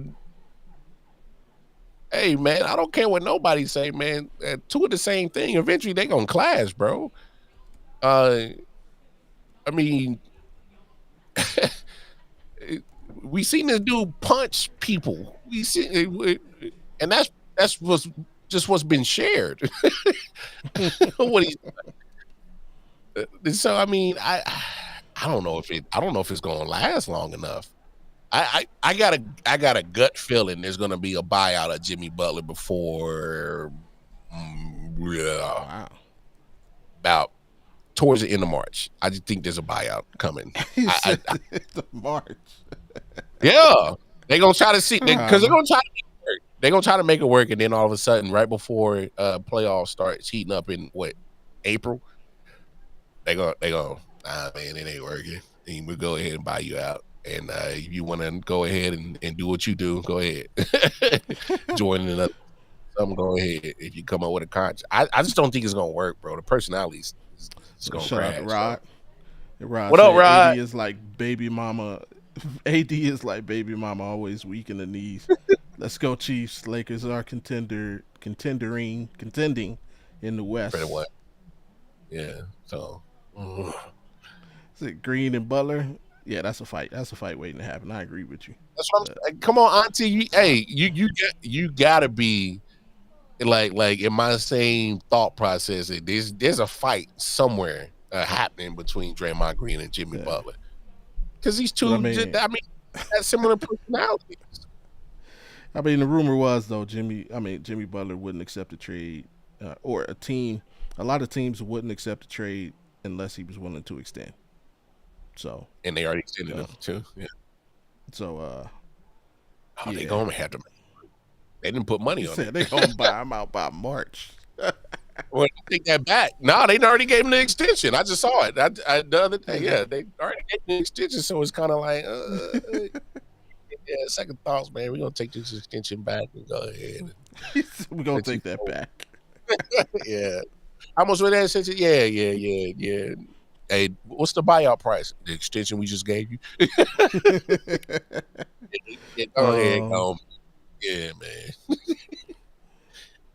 hey, man, I don't care what nobody say, man. Two of the same thing. Eventually, they gonna clash, bro. Uh, I mean, we seen this dude punch people. We see, and that's what's been shared. what he, so I mean, I don't know if it's gonna last long enough. I got a gut feeling there's gonna be a buyout of Jimmy Butler before yeah, Wow. about towards the end of March. I just think there's a buyout coming. He I, said the March. yeah, they're gonna try to see because they're Um, gonna try to make it work. They're gonna try to make it work, and then all of a sudden, right before playoffs starts heating up in what April, they go. Nah, man, it ain't working. And we'll go ahead and buy you out. And if you want to go ahead and do what you do, go ahead. Join in another something. Go ahead. If you come up with a contract, I just don't think it's gonna work, bro. The personality is just gonna shout out to crash. So Rod. Rod what up, said AD Rod? is like baby mama. AD is like baby mama, always weak in the knees. Let's go Chiefs. Lakers are contending in the For West. what? Yeah. So Is it Green and Butler? Yeah, that's a fight. That's a fight waiting to happen. I agree with you. that's what I'm But saying. Come on, Auntie. Hey, you gotta be like in my same thought process. There's a fight somewhere happening between Draymond Green and Jimmy yeah, Butler because these but two, I mean, have similar personalities. I mean, the rumor was though Jimmy Butler wouldn't accept a trade, or a team. A lot of teams wouldn't accept a trade unless he was willing to extend. So, And they already extended uh, them too. Yeah. so Oh, they yeah. gonna have to. They didn't put He money on said it. they gonna buy him out by March. Well, take that back. No, they already gave him the extension. I just saw it. The other day, yeah, they already gave him the extension. So it's kind of like, yeah, second thoughts, man. We're gonna take this extension back and go ahead and We're gonna let you take that go. back. Yeah. How much was that extension? Yeah. Hey, what's the buyout price? The extension we just gave you? Yeah, go ahead, um, go. Yeah, man.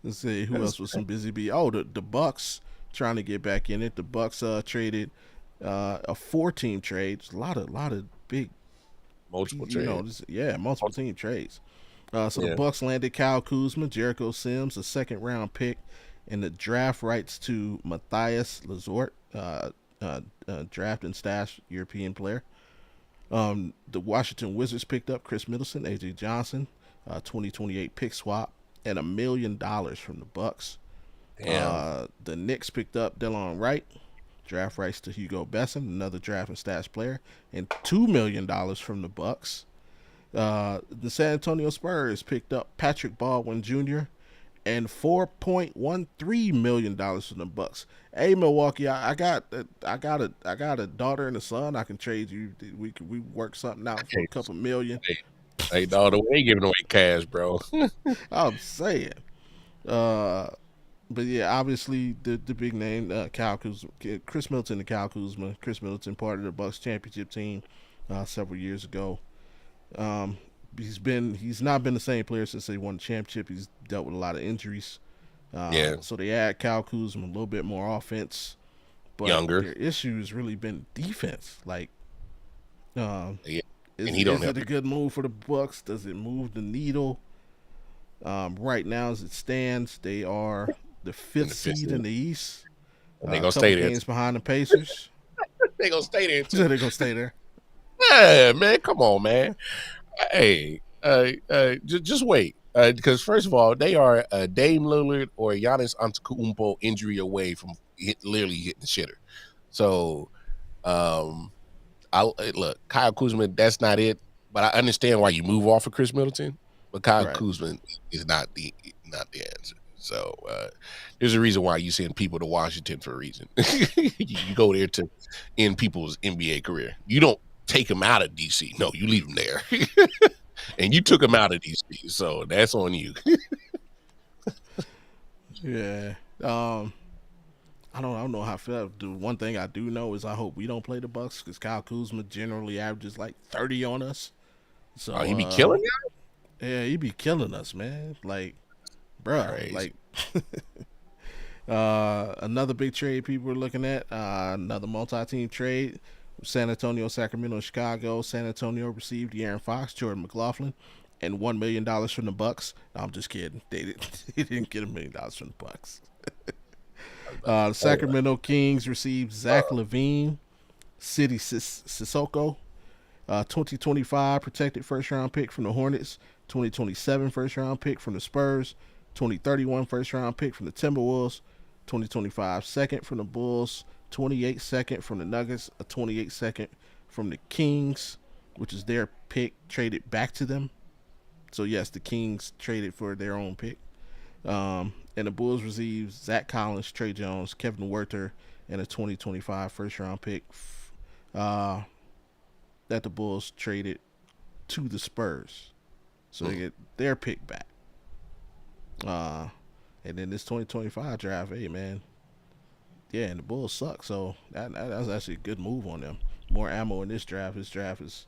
let's see who That's else was some busy bee. Oh, the Bucks trying to get back in it. The Bucks traded a 4-team trade. A lot of big, multiple trade. multiple team trades. So the Yeah. Bucks landed Kyle Kuzma, Jericho Sims, a second round pick, and the draft rights to Matthias Lazort, draft and stash European player. The Washington Wizards picked up Chris Middleton, AJ Johnson, 2028 pick swap, and $1 million from the Bucks. Damn. The Knicks picked up Delon Wright, draft rights to Hugo Besson, another draft and stash player, and $2 million from the Bucks. The San Antonio Spurs picked up Patrick Baldwin Jr. and $4.13 million from the Bucks. Hey Milwaukee, I got a daughter and a son. I can trade you. We work something out for a Hey, couple million. hey, hey, dog, we ain't giving away cash, bro. I'm saying. Uh, but yeah, obviously the big name, Kyle Kuzma, Chris Middleton and Kyle Kuzma. Chris Middleton, part of the Bucks championship team, several years ago. Um, he's not been the same player since they won the championship. He's dealt with a lot of injuries. Yeah, So they add Kyle Kuzma, a little bit more offense, but younger. their issue has really been defense. Like, um, Yeah, and he don't is it help a you good move for the Bucks? Does it move the needle? Right now, as it stands, they are the in fifth the fifth seed in season. the East, And they a gonna couple stay there. games behind the Pacers. They gonna stay there too. So they're gonna stay there. Yeah, man, come on, man. Hey, just wait. Because first of all, they are a Dame Lillard or Giannis Antetokounmpo injury away from literally hitting the shitter. So, um, look, Kyle Kuzma, that's not it. But I understand why you move off of Chris Middleton. But Kyle Right. Kuzma is not the answer. So there's a reason why you send people to Washington for a reason. You go there to end people's NBA career. You don't take them out of DC. No, you leave them there. And you took them out of DC, so that's on you. Yeah. I don't know how I feel. The one thing I do know is I hope we don't play the Bucks because Kyle Kuzma generally averages like 30 on us. So Oh, he be killing you? yeah, he be killing us, man. Like, bruh, Crazy. like another big trade people are looking at. Another multi-team trade. San Antonio, Sacramento, Chicago. San Antonio received De'Aaron Fox, Jordan McLaughlin, and $1 million from the Bucks. No, I'm just kidding. They didn't get $1 million from the Bucks. The Sacramento Kings received Zach LaVine, City Sissoko, 2025 protected first round pick from the Hornets, 2027 first round pick from the Spurs, 2031 first round pick from the Timberwolves, 2025 second from the Bulls, 28 second from the Nuggets, a 28 second from the Kings, which is their pick traded back to them. So yes, the Kings traded for their own pick. And the Bulls received Zach Collins, Trey Jones, Kevin Werther, and a 2025 first round pick uh, that the Bulls traded to the Spurs. So they get their pick back. And then this 2025 draft, hey man, yeah, and the Bulls suck. So that's actually a good move on them. More ammo in this draft. This draft is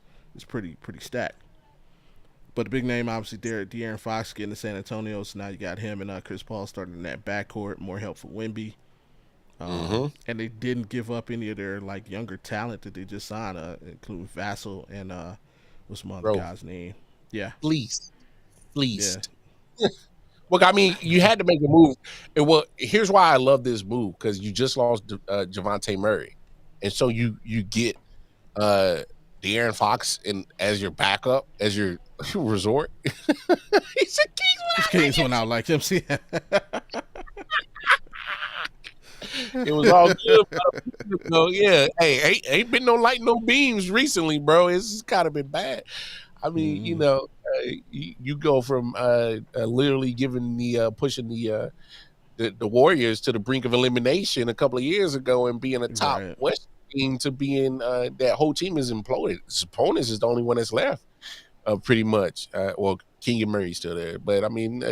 pretty stacked. But the big name, obviously, De'Aaron Fox getting to San Antonio. So now you got him and Chris Paul starting in that backcourt. More help for Wemby. And they didn't give up any of their like younger talent that they just signed, including Vassell and what's my other Bro, guy's name? Yeah, fleeced. yeah, Fleeced. Look, I mean, you had to make a move. And well, here's why I love this move because you just lost Javante Murray, and so you get uh De'Aaron Fox in as your backup, as your resort. He said this Kings Kings went out like him. See, it was all good, bro. So yeah, hey, ain't been no light, no beams recently, bro. It's kind of been bad. I mean, mm, you go from literally giving pushing the Warriors to the brink of elimination a couple of years ago and being a top right. West team to being that whole team is imploded. Sabonis is the only one that's left, pretty much. Well, King and Murray's still there, but I mean,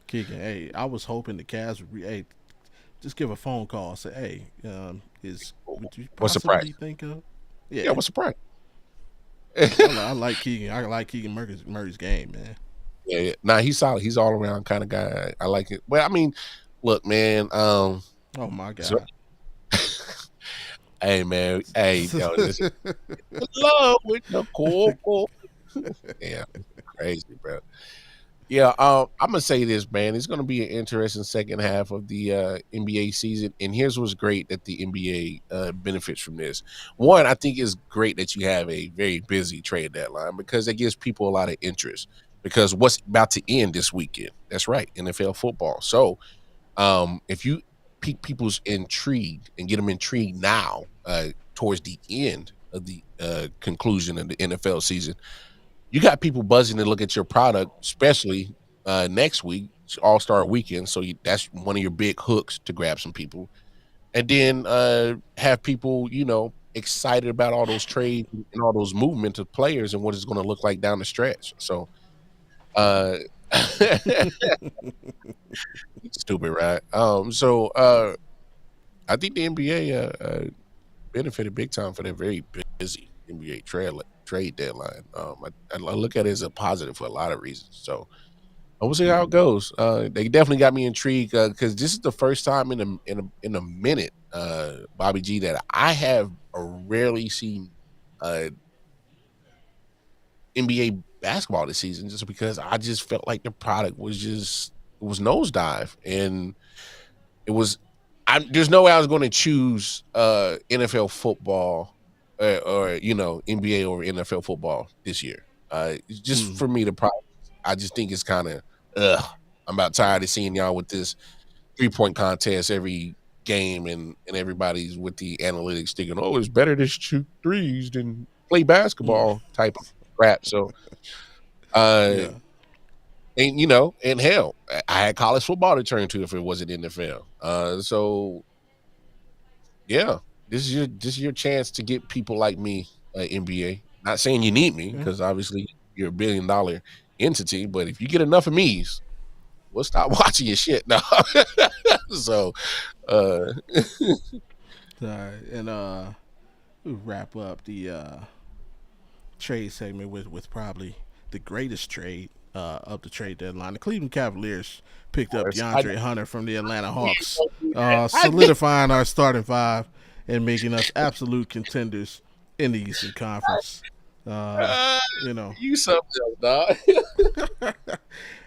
Keegan, hey, I was hoping the Cavs would hey, just give a phone call and say, hey, would you what's the price? possibly think of? Yeah, Yeah, what's the price? I like Keegan. I like Keegan Murray's game, man. Yeah. Nah, he's solid. He's all around kind of guy. I like it. Well, I mean, look, man. Oh my So, god. hey, man. Hey, yo, this love with the coco. Yeah, crazy, bro. Yeah, I'm gonna say this, man. It's gonna be an interesting second half of the NBA season, and here's what's great that the NBA benefits from this. One, I think it's great that you have a very busy trade deadline because it gives people a lot of interest. Because what's about to end this weekend? That's right, NFL football. So, if you pique people's intrigue and get them intrigued now, towards the end of the conclusion of the NFL season, you got people buzzing to look at your product, especially next week All-Star weekend, so that's one of your big hooks to grab some people, and then have people, excited about all those trades and all those movement of players and what it's going to look like down the stretch. So, uh, stupid, right? I think the NBA benefited big time for that very busy NBA trade deadline. I look at it as a positive for a lot of reasons. So we'll see how it goes. They definitely got me intrigued because this is the first time in a minute, Bobby G, that I have rarely seen uh, NBA basketball this season, just because I just felt like the product was just it was nosedive, and it was. There's no way I was going to choose NFL football or NBA over NFL football this year. It's just Mm. for me the product. I just think it's kind of ugh. I'm about tired of seeing y'all with this 3-point contest every game, and everybody's with the analytics thinking, oh, it's better to shoot threes than play Mm. basketball type of crap. So, uh, Yeah. and hell, I had college football to turn to if it wasn't NFL. So yeah, this is your chance to get people like me, NBA. Not saying you need me Yeah. because obviously you're $1 billion entity, but if you get enough of me's, we'll stop watching your shit now. So, uh, All right. And we wrap up the trade segment with probably the greatest trade of the trade deadline. The Cleveland Cavaliers picked up I DeAndre Hunter from the Atlanta knew you Hawks, were gonna do that. I knew solidifying our starting five and making us absolute contenders in the Eastern Conference. Uh, uh, you know, you something else,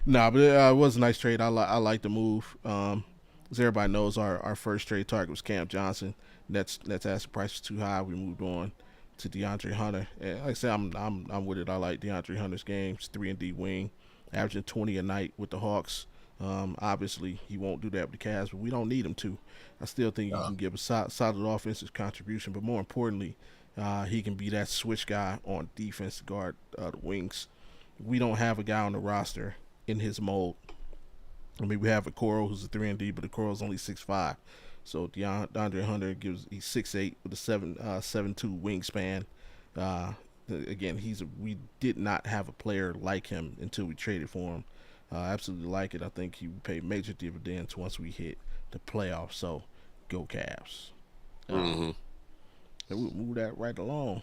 nah, but it was a nice trade. I like the move. As everybody knows, our first trade target was Cam Johnson. That's as the price was too high. We moved on to DeAndre Hunter. And like I said, I'm with it. I like DeAndre Hunter's games, 3-and-D wing, averaging 20 a night with the Hawks. Obviously, he won't do that with the Cavs, but we don't need him to. I still think he dog. can give a solid offensive contribution, but more importantly, he can be that switch guy on defense to guard the wings. We don't have a guy on the roster in his mold. I mean, we have a Coral who's a 3-and-D, but the Coral's only 6'5". So DeAndre Hunter he's 6'8" with a 7'2" wingspan. Again, we did not have a player like him until we traded for him. Absolutely like it. I think he would pay major dividends once we hit the playoffs. So go Cavs. Um, Mm-hmm. and we'll move that right along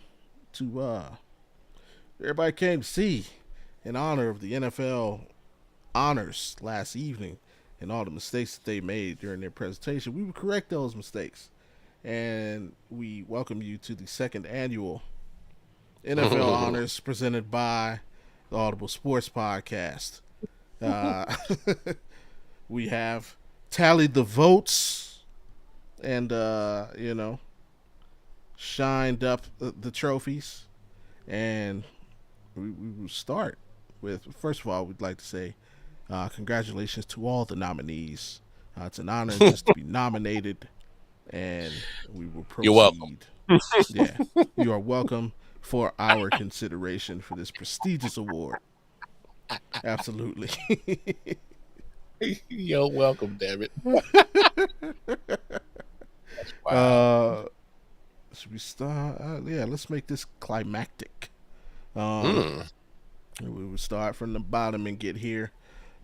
to everybody came to see in honor of the NFL honors last evening and all the mistakes that they made during their presentation. We would correct those mistakes. And we welcome you to the second annual NFL honors presented by the Audible Sports Podcast. Uh, we have tallied the votes and, shined up the trophies. And we will start with, first of all, we'd like to say congratulations to all the nominees. It's an honor just to be nominated, and we will You're welcome. proceed. Yeah, you are welcome for our consideration for this prestigious award. Absolutely. You're welcome, damn it. Wow. uh, should we start? Yeah, let's make this climactic. Um, Mm. we will start from the bottom and get here.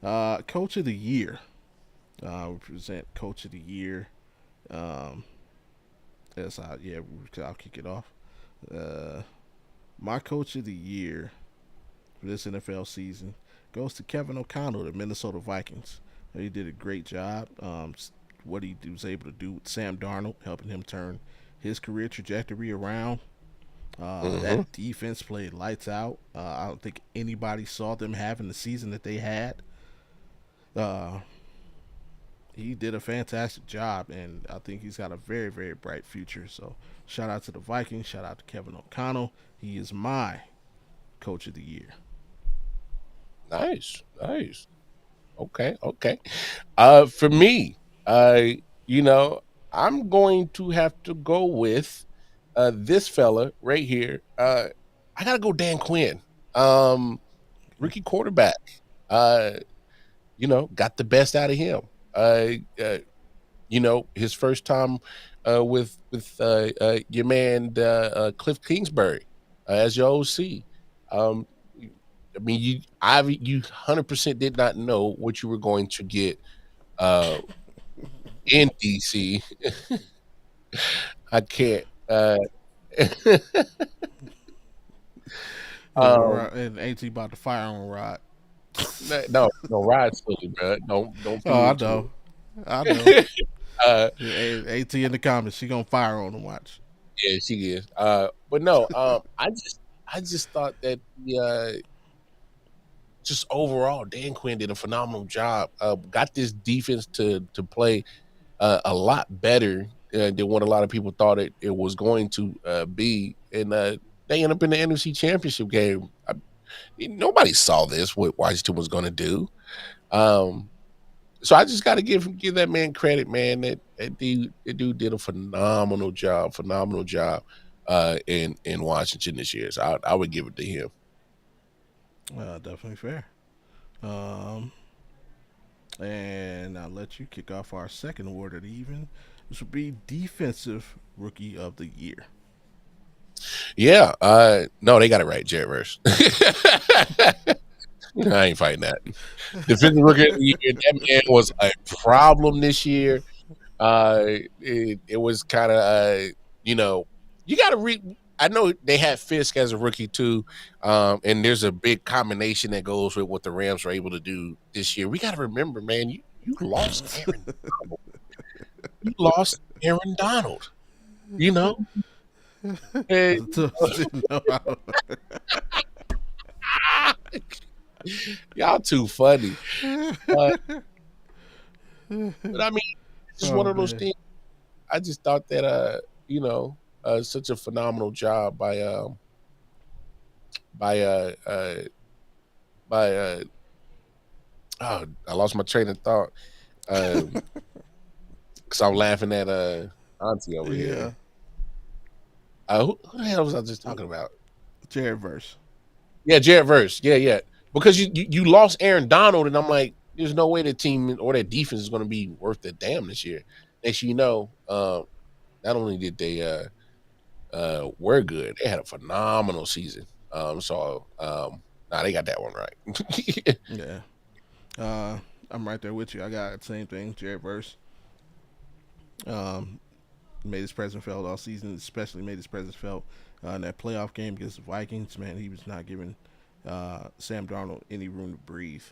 Coach of the year. We present Coach of the Year. Um, I'll kick it off. Uh, my Coach of the Year for this NFL season goes to Kevin O'Connell, the Minnesota Vikings. He did a great job. What he was able to do with Sam Darnold, helping him turn his career trajectory around. Mm-hmm. That defense played lights out. I don't think anybody saw them having the season that they had. Uh, he did a fantastic job, and I think he's got a very, very bright future. So, shout out to the Vikings. Shout out to Kevin O'Connell. He is my Coach of the Year. Nice, nice. Okay, okay. For me, you know, I'm going to have to go with this fella right here. I gotta go Dan Quinn. Um, Okay. Rookie quarterback. Uh got the best out of him. Uh, uh his first time with your man Cliff Kingsbury as your OC. Um, I mean, you 100% did not know what you were going to get uh, in DC. I can't. Yeah, um, right. And AT about to fire on Rod. no, no, ride silly, bro. Don't Oh, feed I into know. I know. it. uh, AT in the comments. She gonna fire on him. Watch. yeah, she is. But no, I just thought that the just overall, Dan Quinn did a phenomenal job. Got this defense to play a lot better than what a lot of people thought it was going to be, and they end up in the NFC Championship game. Nobody saw this what Washington was going to do. Um, so I just got to give that man credit, man. That dude did a phenomenal job in Washington this year. So I would give it to him. Definitely fair. Um, and I'll let you kick off our second award of the evening. This would be Defensive Rookie of the Year. Yeah. No, they got it right, Jared Verse. I ain't fighting that. Defensive rookie of the year. That man was a problem this year. It was kind of you know, you got to read. I know they had Fisk as a rookie too, and there's a big combination that goes with what the Rams were able to do this year. We got to remember, man, you lost Aaron Donald. You lost Aaron Donald. You know, and, y'all too funny. Uh, but I mean, it's just one Oh of those man. things. I just thought that such a phenomenal job by by oh, I lost my train of thought. Cause I'm laughing at Auntie over Yeah. here. Who the hell was I just talking about? Jared Verse. Yeah, Jared Verse. Yeah, yeah. Because you lost Aaron Donald, and I'm like, there's no way the team or that defense is going to be worth a damn this year. Next, you know, not only did they were good, they had a phenomenal season. They got that one right. Yeah. Uh, I'm right there with you. I got the same thing. Jared Verse. Um, made his presence felt all season, especially made his presence felt in that playoff game against the Vikings. Man, he was not giving Sam Darnold any room to breathe.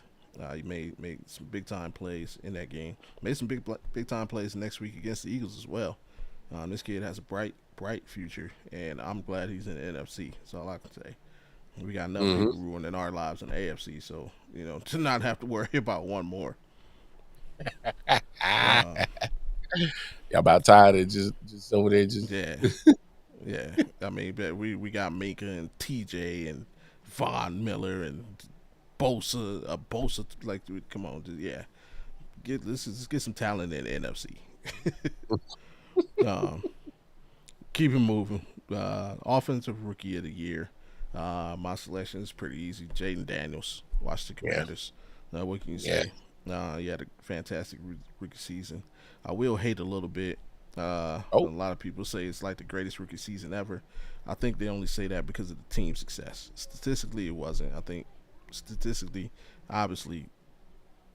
He made some big time plays in that game. Made some big time plays next week against the Eagles as well. This kid has a bright future, and I'm glad he's in the NFC. That's all I can say. We got enough hmm people ruining our lives in the AFC, so to not have to worry about one more. Uh, Y'all about tired of just over there just yeah, yeah. I mean, but we got Minka and TJ and Von Miller and Bosa. Bosa, like, dude, come on, yeah. Let's get some talent in the NFC. um, keep it moving. Offensive Rookie of the Year. My selection is pretty easy. Jaden Daniels, Washington yeah Commanders. What can you yeah. say? He had a fantastic rookie season. I will hate a little bit. A Oh, lot of people say it's like the greatest rookie season ever. I think they only say that because of the team success. Statistically, it wasn't. I think statistically, obviously,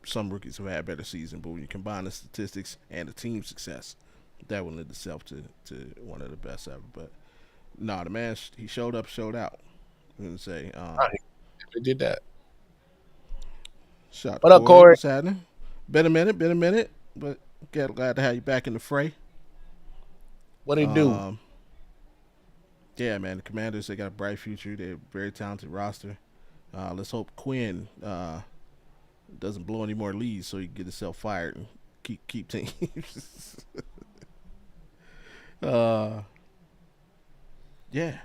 some rookies have had better season, but when you combine the statistics and the team success, that will lend itself to one of the best ever. But no, the man, he showed up, showed out. I'm gonna say, I did that. shout out to What up, Corey. Corey? What's happening? Been a minute, but glad to have you back in the fray. What they do? Um, yeah, man, the Commanders, they got a bright future. They're a very talented roster. Let's hope Quinn doesn't blow any more leads so he can get himself fired and keep teams. uh, yeah.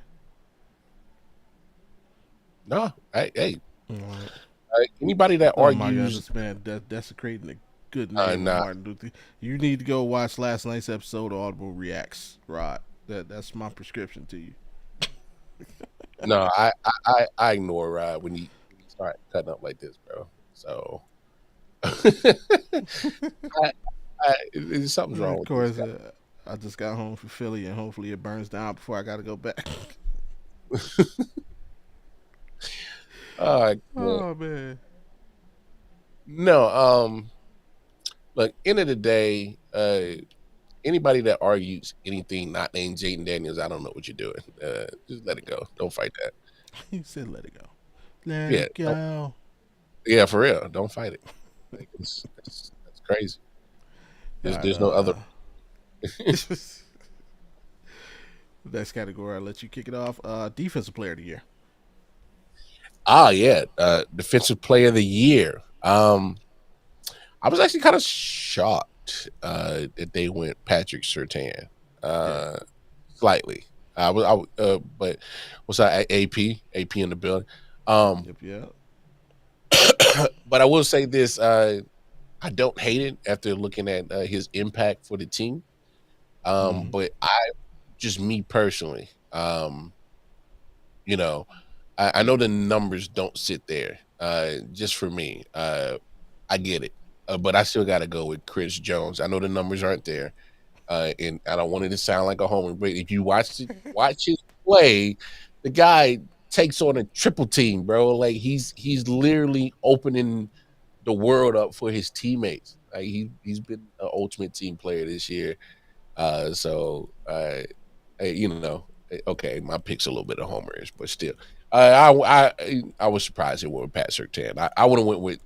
No, hey, Uh, anybody that oh my God, argues, this man desecrating the good name of nah, Martin Luther. You need to go watch last night's episode of Audible Reacts, Rod. That's my prescription to you. no, I ignore when you start cutting up like this, bro. So Something's wrong Of with this course, guy. I just got home from Philly, and hopefully it burns down before I got to go back. Well, Oh man. no. Look, end of the day, anybody that argues anything not named Jaden Daniels, I don't know what you're doing. Just let it go. Don't fight that. You said let it go. Let Yeah, it don't, go. yeah, for real. Don't fight it. Like, that's crazy. All right. There's no other. Next category, I'll let you kick it off. Defensive player of the year. Yeah, defensive player of the year. I was actually kind of shocked that they went Patrick Surtain. Yeah. Uh, Slightly. But what's that? AP in the building. Um, Yep. Yeah. but I will say this: I don't hate it after looking at his impact for the team. Mm-hmm. But just me personally, you know, I know the numbers don't sit there. Just for me, I get it, but I still got to go with Chris Jones. I know the numbers aren't there, and I don't want it to sound like a homer, but if you watch his play, the guy takes on a triple team, bro. Like he's literally opening the world up for his teammates. Like he's been an ultimate team player this year. Okay, my pick's a little bit of homerish, but still, I was surprised it went with Pat Surtain. I would have went with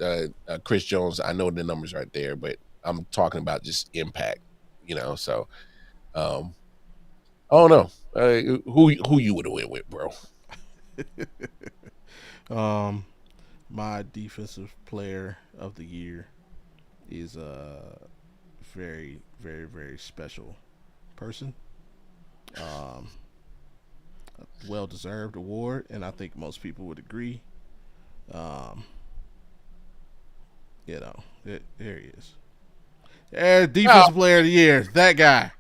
Chris Jones. I know the numbers aren't there, but I'm talking about just impact. So um, I don't know who you would have went with, bro. um, my defensive player of the year is a very, very, very special person. Um, well deserved award, and I think most people would agree. Um, there he is. Oh, Defensive player of the year, that guy.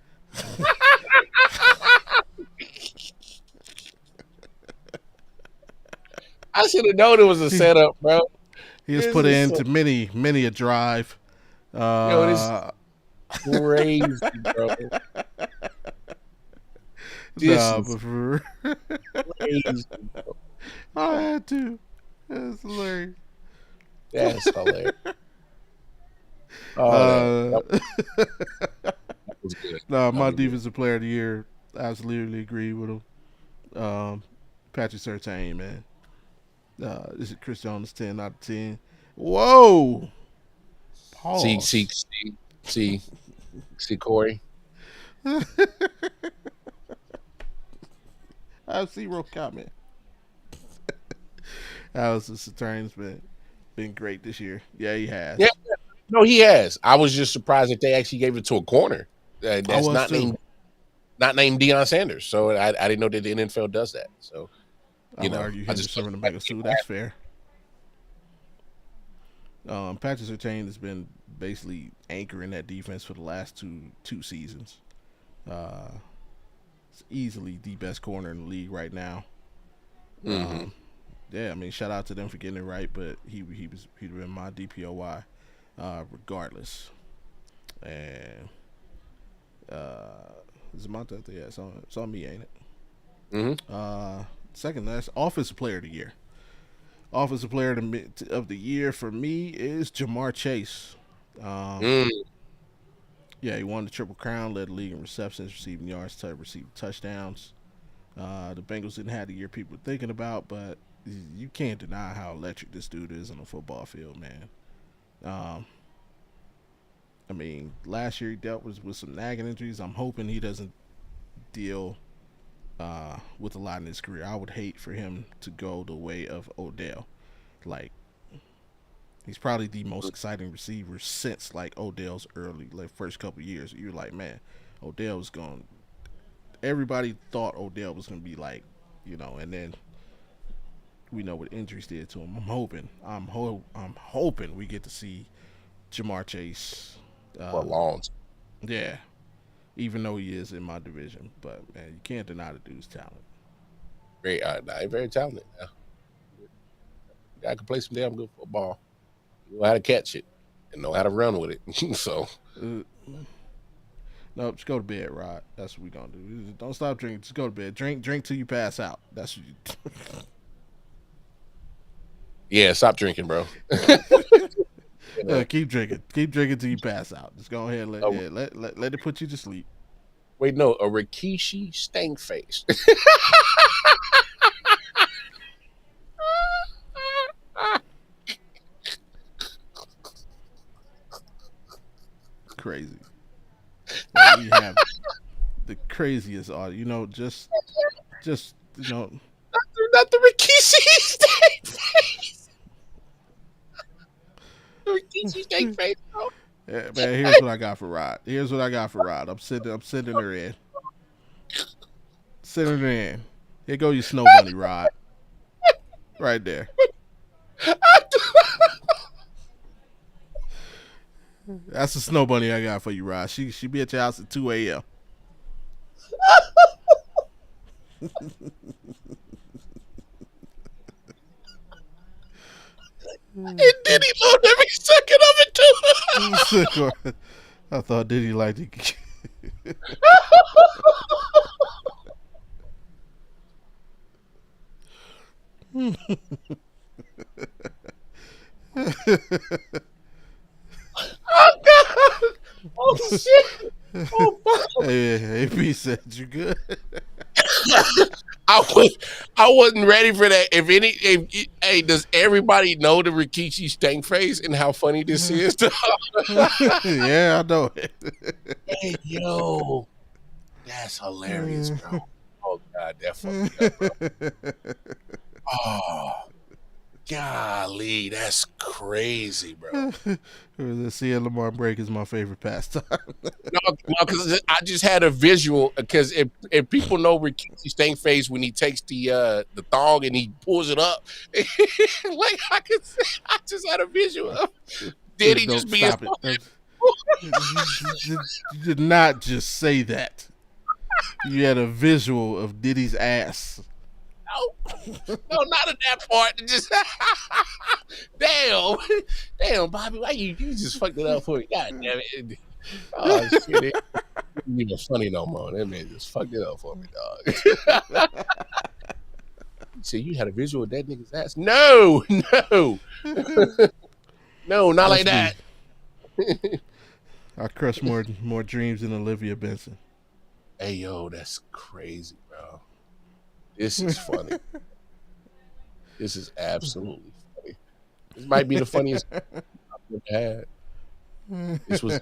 I should have known it was a he, setup, bro. he has This put is into so many, many a drive. this is Uh, crazy, bro. This nah, is but for crazy, bro. I had to. That's hilarious. That's hilarious. Oh, uh, that was good. nah, That my was good. defensive player of the year, absolutely agree with him. Patrick Surtain, man. This is Chris Jones, 10 out of 10. Whoa! See, see, Pause. see, see, see, Corey. I have zero comment. Alex Surtain's been great this year. Yeah, he Yeah, has. no, he has. I was just surprised that they actually gave it to a corner I that's was too. not named Deion Sanders. So I didn't know that the NFL does that. So I would argue I just thought Henderson the to make fact a that suit. That's fair. Patrick Surtain has been basically anchoring that defense for the last two seasons. Uh, it's easily the best corner in the league right now. mm-hmm. Um, yeah, I mean, shout out to them for getting it right, but he'd been my DPOY regardless. And is it my turn? Yeah, it's on me, ain't it? Mm-hmm. Second last offensive player of the year. Offensive player of the year for me is Jamar Chase. Um, Mm. yeah, he won the Triple Crown, led the league in receptions, receiving yards, receiving touchdowns. The Bengals didn't have the year people were thinking about, but you can't deny how electric this dude is on the football field, man. Um, I mean, last year he dealt with some nagging injuries. I'm hoping he doesn't deal with a lot in his career. I would hate for him to go the way of Odell. Like, he's probably the most exciting receiver since like Odell's early, like first couple years. You're like, man, Odell was going. Everybody thought Odell was going to be like, and then we know what injuries did to him. I'm hoping we get to see Jamar Chase. For a Uh, long time. yeah, even though he is in my division, but man, you can't deny the dude's talent. Very, very talented. Yeah. Guy can play some damn good football. You know how to catch it. and know how to run with it. So Uh, no, just go to bed, Rod. That's what we gonna do. Don't stop drinking. Just go to bed. Drink till you pass out. That's what yeah, stop drinking, bro. keep drinking. Keep drinking till you pass out. Just go ahead and Uh, let it put you to sleep. wait, no, a Rikishi stank face. Crazy. Like we have the craziest audio. Just Not the Rikishi stank face. The Rikishi stank face, bro. yeah, man. Here's what I got for Rod. Here's what I got for Rod. I'm sending her in. Sending her in. Here go your snow bunny, Rod. Right there. That's the snow bunny I got for you, Rod. She be at your house at 2 a.m. And then he loved every second of it too. I thought Diddy liked it. Oh god! Oh shit! Oh fuck! Hey, AP said you good. I was I wasn't ready for that. Hey, does everybody know the Rikishi stank face and how funny this is? Yeah, I know. Hey yo, that's hilarious, bro. Oh god, that fucked me up, bro. Oh golly, that's crazy, bro. Seeing Lamar break is my favorite pastime. No, because I just had a visual. Because if people know Rikishi stank face when he takes the thong and he pulls it up, like I just had a visual of did he Don't just be stop it. You did not just say that. You had a visual of Diddy's ass. no, not at that part. Just damn, Bobby, why you just fucked it up for me? God damn it! Oh shit, it ain't even funny no more. That man just fucked it up for me, dog. So you had a visual of that nigga's ass? No, no, not like Must that. be. I crush more dreams than Olivia Benson. Hey yo, that's crazy, bro. This is funny. This is absolutely funny. This might be the funniest I've ever had. This was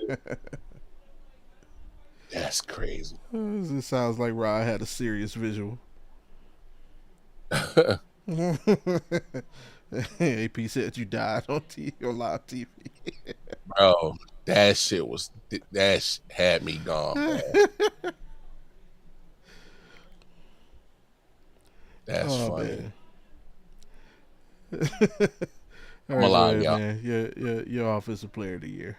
that's crazy. This sounds like Rod had a serious visual. AP said you died on live TV. Bro, that shit was had me gone, man. That's funny. Man. All I'm right, alive, y'all. man. Your offensive player of the year.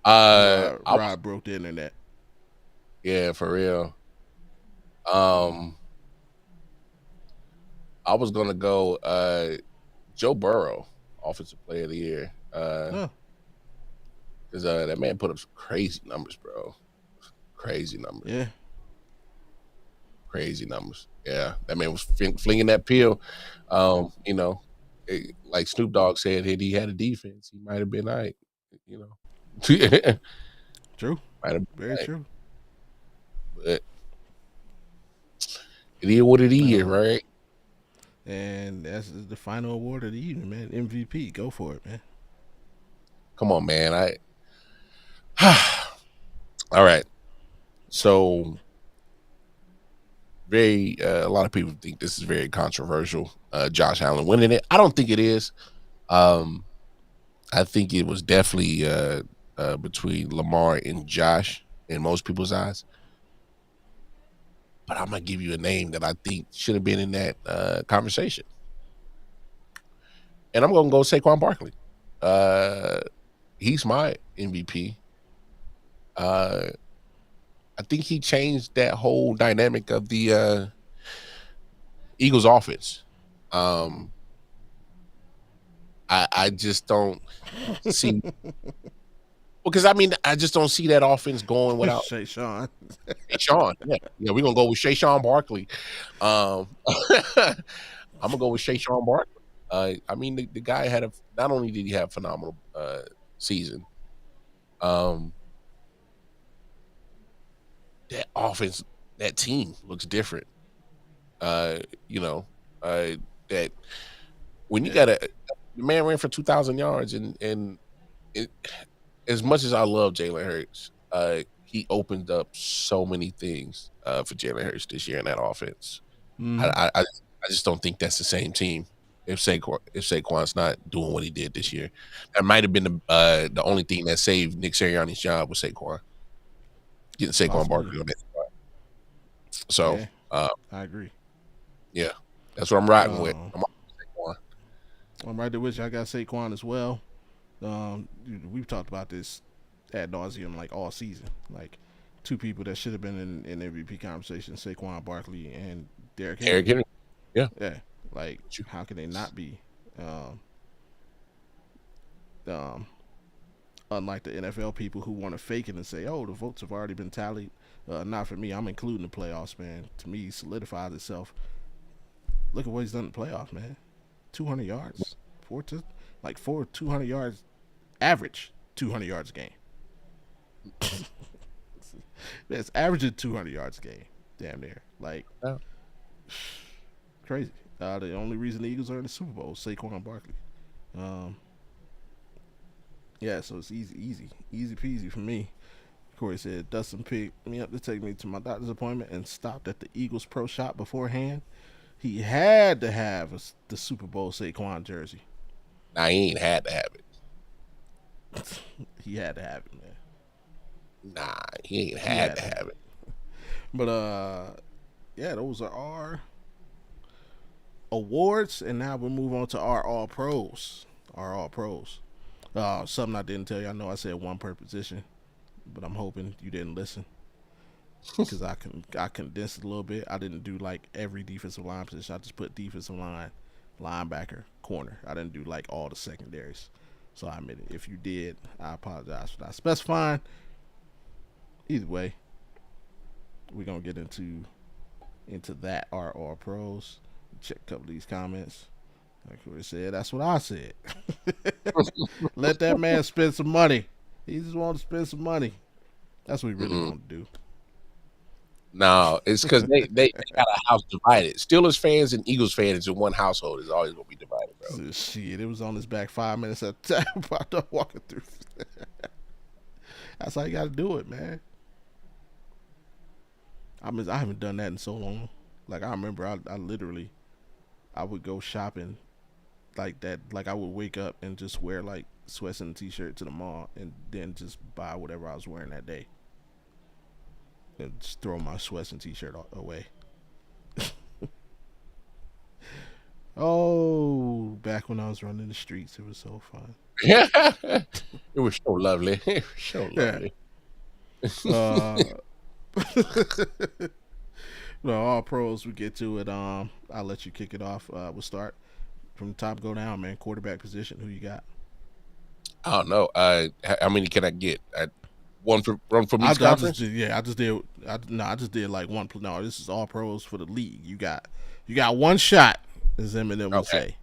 Rod broke the internet. Yeah, for real. I was gonna go Joe Burrow, offensive player of the year. Because that man put up some crazy numbers, bro. Crazy numbers. Yeah. Crazy numbers. Yeah, that man was flinging that pill. Like Snoop Dogg said, had he had a defense, he might have been all right. You know, True. might have been Very right. true. But it is what it is, right? And that's the final award of the evening, man. MVP. Go for it, man. Come on, man. All right. So a lot of people think this is very controversial. Josh Allen winning it. I don't think it is. I think it was definitely between Lamar and Josh in most people's eyes. But I'm gonna give you a name that I think should have been in that conversation, and I'm gonna go Saquon Barkley. He's my MVP. I think he changed that whole dynamic of the Eagles offense. I just don't see because I mean I just don't see that offense going without Shay Sean. Sean. Yeah, we're gonna go with Sean Barkley. I'm gonna go with Sean Barkley. I mean the guy had a not only did he have a phenomenal season, um, that offense, that team looks different. Uh, you know, that when you Yeah. got the man ran for 2,000 yards and it, as much as I love Jalen Hurts, he opened up so many things for Jalen Hurts this year in that offense. Mm-hmm. I just don't think that's the same team if Saquon's not doing what he did this year. That might have been the only thing that saved Nick Sirianni's job was Saquon getting Saquon Possibly. Barkley on that squad. So Yeah, I agree. yeah, that's what I'm riding with. Um, I'm riding with I'm right there with you. I got Saquon as well. We've talked about this ad nauseum like all season. Like two people that should have been in MVP conversation: Saquon Barkley and Derrick Saquon. Eric Henry. Henry. Yeah. Yeah, like how can they not be? Um, um, Unlike the NFL people who want to fake it and say, "Oh, the votes have already been tallied." Not for me. I'm including the playoffs, man. To me, he solidifies itself. Look at what he's done in the playoffs, man. 200 yards, four 200 yards average, 200 yards a game. It's averaging 200 yards a game, damn near. Like Yeah. crazy. The only reason the Eagles are in the Super Bowl is Saquon Barkley. Um, yeah, so it's easy peasy for me. Corey said Dustin picked me up to take me to my doctor's appointment and stopped at the Eagles Pro Shop beforehand. He had to have the Super Bowl Saquon jersey. Nah, he ain't had to have it. He had to have it, man. Nah, he ain't He had had to to have have it. it. But yeah, those are our awards, and now we'll move on to our All Pros. Our All Pros. Something I didn't tell you. I know I said one per position, but I'm hoping you didn't listen because I condensed it a little bit. I didn't do like every defensive line position. I just put defensive line, linebacker, corner. I didn't do like all the secondaries. So I admit it. If you did, I apologize for not specifying. Either way, we're gonna get into that. Our All Pros. Check a couple of these comments. Like we said, that's what I said. Let that man spend some money. He just wants to spend some money. That's what he really Mm-mm. want to do. No, it's because they got a house divided. Steelers fans and Eagles fans in one household is always gonna be divided, bro. Shit, it was on his back 5 minutes at a time. About to walking through. That's how you got to do it, man. I haven't done that in so long. Like I remember, I literally, I would go shopping like that. Like I would wake up and just wear like sweats and a t-shirt to the mall, and then just buy whatever I was wearing that day, and just throw my sweats and t-shirt away. Oh, back when I was running the streets, it was so fun. It was so lovely. It was so Yeah. lovely. No, all pros. We get to it. I'll let you kick it off. We'll start from the top, go down, man. Quarterback position. Who you got? I don't know. How many can I get? One from I each conference? just did. Yeah, I just did. I just did like one. No, this is all pros for the league. You got one shot, as Eminem would Okay. say.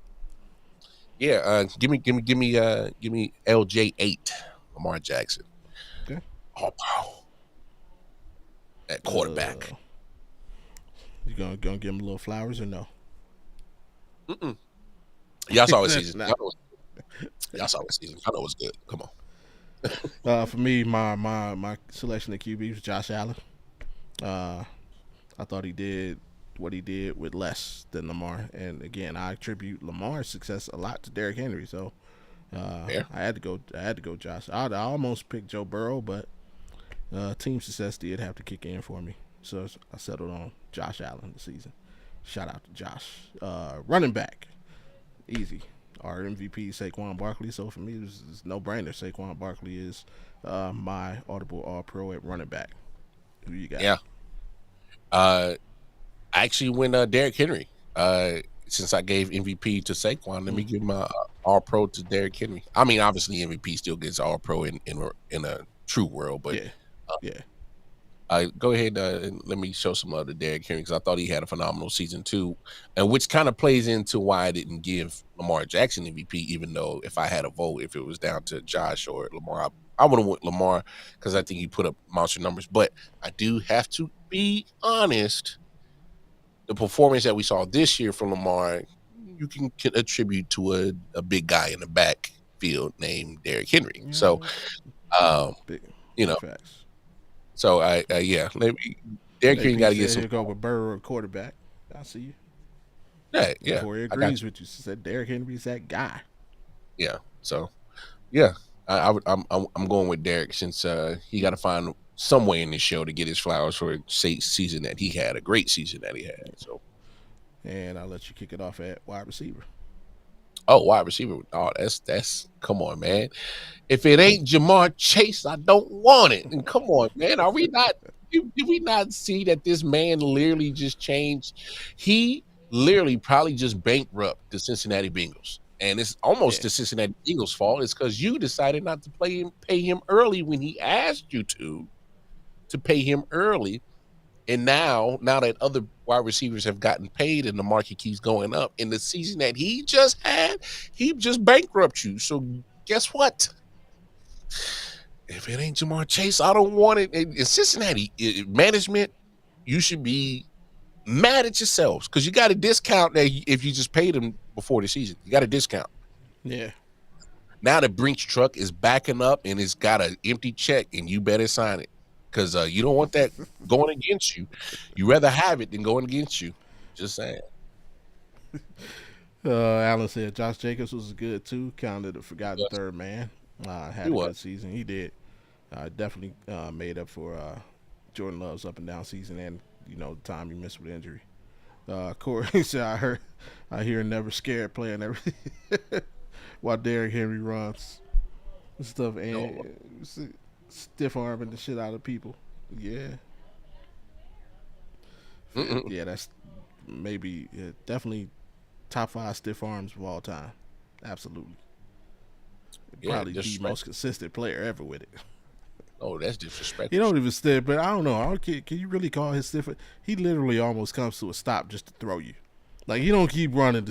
Yeah. Give me LJ8, Lamar Jackson. Okay. All pro at quarterback. You gonna give him a little flowers or no? Mm-mm. Y'all saw his season. Nah. Y'all saw his season. I know it's good. Come on. For me, my selection of QB was Josh Allen. I thought he did what he did with less than Lamar, and again, I attribute Lamar's success a lot to Derrick Henry. So Fair. I had to go. Josh. I almost picked Joe Burrow, but team success did have to kick in for me. So I settled on Josh Allen this season. Shout out to Josh. Running back, easy. Our MVP Saquon Barkley. So for me, it's no brainer. Saquon Barkley is my Audible All Pro at running back. Who you got? Yeah. I actually went Derrick Henry. since I gave MVP to Saquon, let me give my All Pro to Derrick Henry. I mean, obviously MVP still gets All Pro in a true world, but Yeah, yeah, go ahead and let me show some of the Derrick Henry, because I thought he had a phenomenal season too, and which kind of plays into why I didn't give Lamar Jackson MVP, even though if I had a vote, if it was down to Josh or Lamar, I would have went Lamar because I think he put up monster numbers. But I do have to be honest, the performance that we saw this year from Lamar, you can attribute to a big guy in the backfield named Derrick Henry. So, yeah. um, Big, you big know, facts. so yeah, Derrick Henry AP got to get said some. he'll go with Burrow quarterback. I see you. Yeah, And yeah, Corey I got agrees you. with you. She said Derrick Henry's that guy. Yeah, so yeah, I'm going with Derek, since he got to find some way in this show to get his flowers for a season that he had, a great season that he had. So, And I'll let you kick it off at wide receiver. oh, wide receiver, oh, that's come on, man. If it ain't Jamar Chase, I don't want it. And come on, man, are we not? Did we not see that this man literally just changed? He literally probably just bankrupt the Cincinnati Bengals, and it's almost Yeah, the Cincinnati Bengals' fault. It's because you decided not to pay him early when he asked you to pay him early. And now that other wide receivers have gotten paid and the market keeps going up, in the season that he just had, he just bankrupt you. So guess what? If it ain't Jamar Chase, I don't want it. In Cincinnati management, you should be mad at yourselves because you got a discount that if you just paid him before the season. You got a discount. yeah. Now the Brinks truck is backing up and it's got an empty check, and you better sign it because you don't want that going against you. You rather have it than going against you. Just saying. Alan said Josh Jacobs was good too. Kind of the forgotten Yes, third man. he Had a was. good season. He did. Definitely made up for Jordan Love's up and down season, and the time he missed with injury. Corey said I hear never scared playing everything while Derrick Henry runs and stuff, No, and stiff arming the shit out of people. Yeah, mm-mm. yeah, that's maybe definitely top five stiff arms of all time. Absolutely, Yeah, probably the disrespect. most consistent player ever with it. Oh, that's He disrespectful. don't even stiff, but I don't know. Can you really call his stiff? He literally almost comes to a stop just to throw you. Like he don't keep running.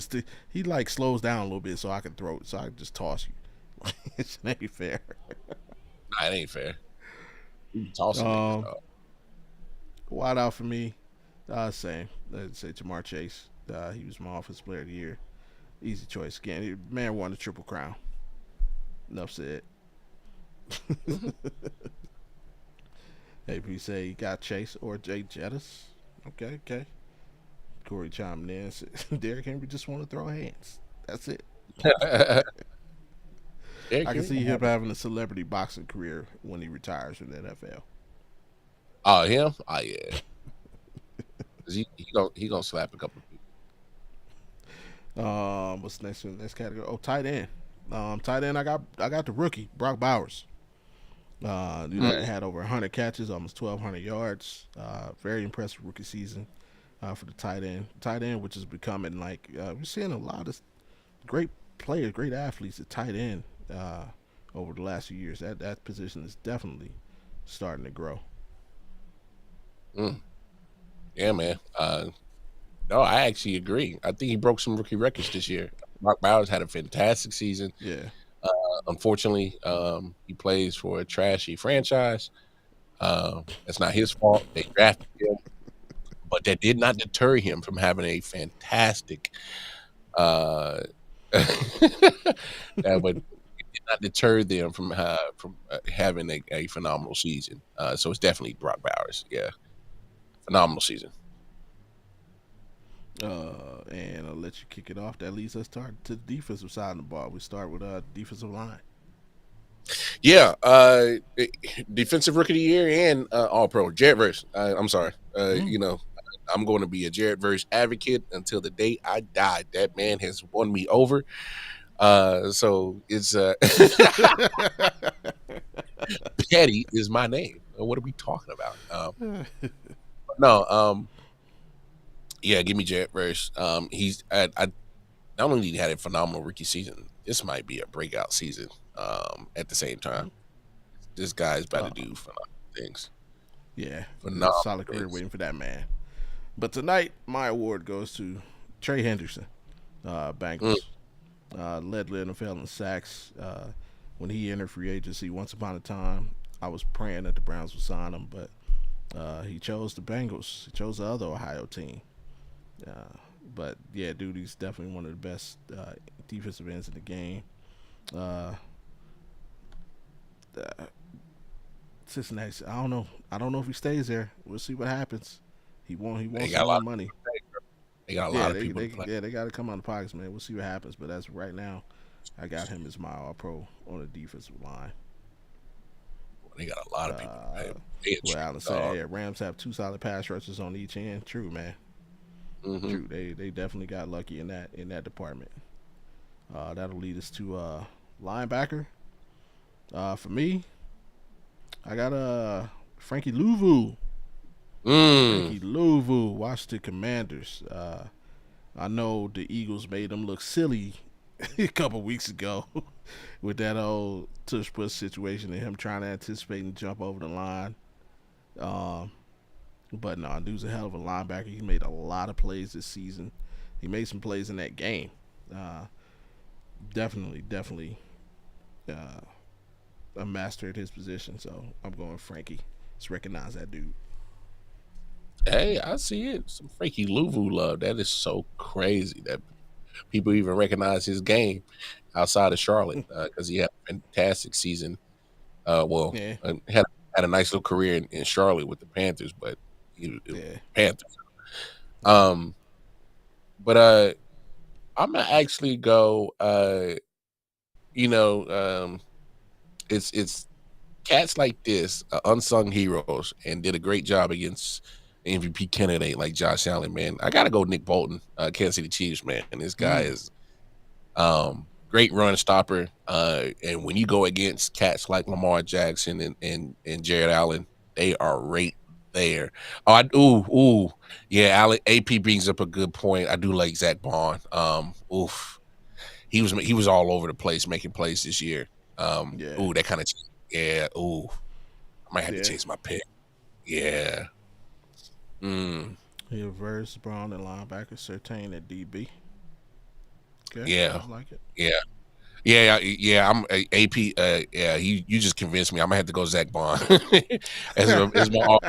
He like slows down a little bit so I can throw it, so I can just toss you. It ain't fair. Nah, it ain't fair. You tossing niggas, Um, dog. Wide out for me. Same. Let's say Jamar Chase. He was my offensive player of the year. Easy choice. Again, man won the triple crown. Enough said. AP say he got Chase or Jay Jettis. Okay, okay. Corey chimed in. Said, Derrick Henry just want to throw hands. That's it. Derrick I can Henry see gonna him have it. having a celebrity boxing career when he retires from the NFL. Oh, him? Oh, yeah. 'Cause he gonna slap a couple of people. What's next one? Next category? Oh, tight end. Tight end. I got the rookie Brock Bowers. That Mm. had over 100 catches, almost 1,200 yards. Very impressive rookie season for the tight end. Tight end, which is becoming like we're seeing a lot of great players, great athletes at tight end over the last few years. That position is definitely starting to grow. Mm. Yeah, man. No, I actually agree. I think he broke some rookie records this year. Mark Bowers had a fantastic season. Yeah. Unfortunately, he plays for a trashy franchise. That's not his fault. They drafted him, but that did not deter him from having a fantastic. Uh, that would did not deter them from having a phenomenal season. So it's definitely Brock Bowers. Yeah, phenomenal season. And I'll let you kick it off. That leads us to the defensive side of the ball. We start with defensive line. Yeah, defensive rookie of the year and All Pro. Jared Verse. I'm sorry. Mm. I'm going to be a Jared Verse advocate until the day I die. That man has won me over. So it's Petty is my name. What are we talking about? No, Yeah, give me Jared Verse. I not only did he had a phenomenal rookie season, this might be a breakout season. At the same time, this guy's about to Uh, do phenomenal things. yeah, there's a Phenomenal solid career things. waiting for that man. But tonight, my award goes to Trey Henderson, Mm, Bengals. Led the NFL in sacks. When he entered free agency once upon a time, I was praying that the Browns would sign him, but he chose the Bengals. He chose the other Ohio team. Uh, but yeah, dude, he's definitely one of the best defensive ends in the game. Uh, uh, Cincinnati, I don't know. I don't know if he stays there. We'll see what happens. He won't. He they wants got some a lot more of money. they got a lot Yeah, of people to play. they got to come out of the pockets, man. We'll see what happens. But as of right now, I got him as my All Pro on the defensive line. They got a lot of people to play. Uh, They a what treat, Alan said, dog. yeah, Rams have two solid pass rushers on each end. True, man. Hmm. True. They definitely got lucky in that department. That'll lead us to linebacker. For me, I got Frankie Louvu. Mm. Frankie Louvu, Washington Commanders. I know the Eagles made them look silly a couple weeks ago with that old tush push situation and him trying to anticipate and jump over the line. Um, but no, dude's a hell of a linebacker. He made a lot of plays this season. He made some plays in that game. Uh, definitely uh, a master at his position. So I'm going Frankie. Let's recognize that dude. Hey, I see it. Some freaky Luvu love. That is so crazy that people even recognize his game outside of Charlotte because he had a fantastic season. Yeah, Had a nice little career in Charlotte with the Panthers, but it was yeah. Panthers. Mm-hmm. Um, but I'm gonna actually go. You know, it's cats like this, unsung heroes, and did a great job against an MVP candidate like Josh Allen. Man, I gotta go Nick Bolton, Kansas City Chiefs. Man, and this guy Mm, is great run stopper. And when you go against cats like Lamar Jackson and Jared Allen, they are right there. Yeah, Allen AP brings up a good point. I do like Zach Bond. He was all over the place making plays this year. yeah, That kind of yeah. I might have to yeah. change my pick. Yeah. Mm, Here, Verse Brown and linebacker, Sertain at DB. Okay, yeah. I like it. Yeah. Yeah. I'm AP. Yeah, you just convinced me. I'm gonna have to go Zach Bond as my all.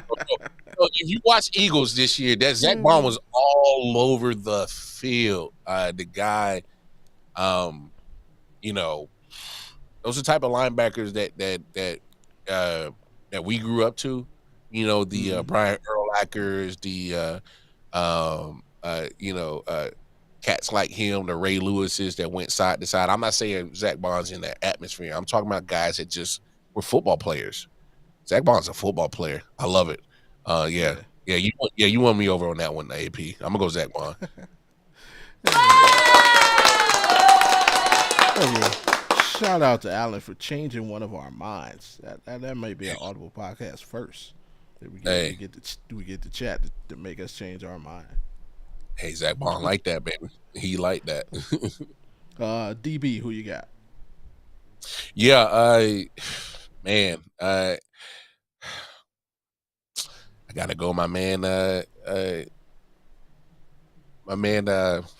So if you watch Eagles this year, that Zach Bond was all over the field. The guy, um, you know, those are the type of linebackers uh, that we grew up to. You know, the Mm, Brian Urlacher's, you know, cats like him, the Ray Lewises that went side to side. I'm not saying Zach Bond's in that atmosphere. I'm talking about guys that just were football players. Zach Bond's a football player. I love it. Yeah, yeah. you won me over on that one, AP. I'm gonna go Zach Bond. Anyway, shout out to Alan for changing one of our minds. That might be an Audible podcast first. That Hey, we get the chat to make us change our mind. hey, Zach Bond like that, baby. He like that. DB, who you got? Yeah, man, I gotta go. My man,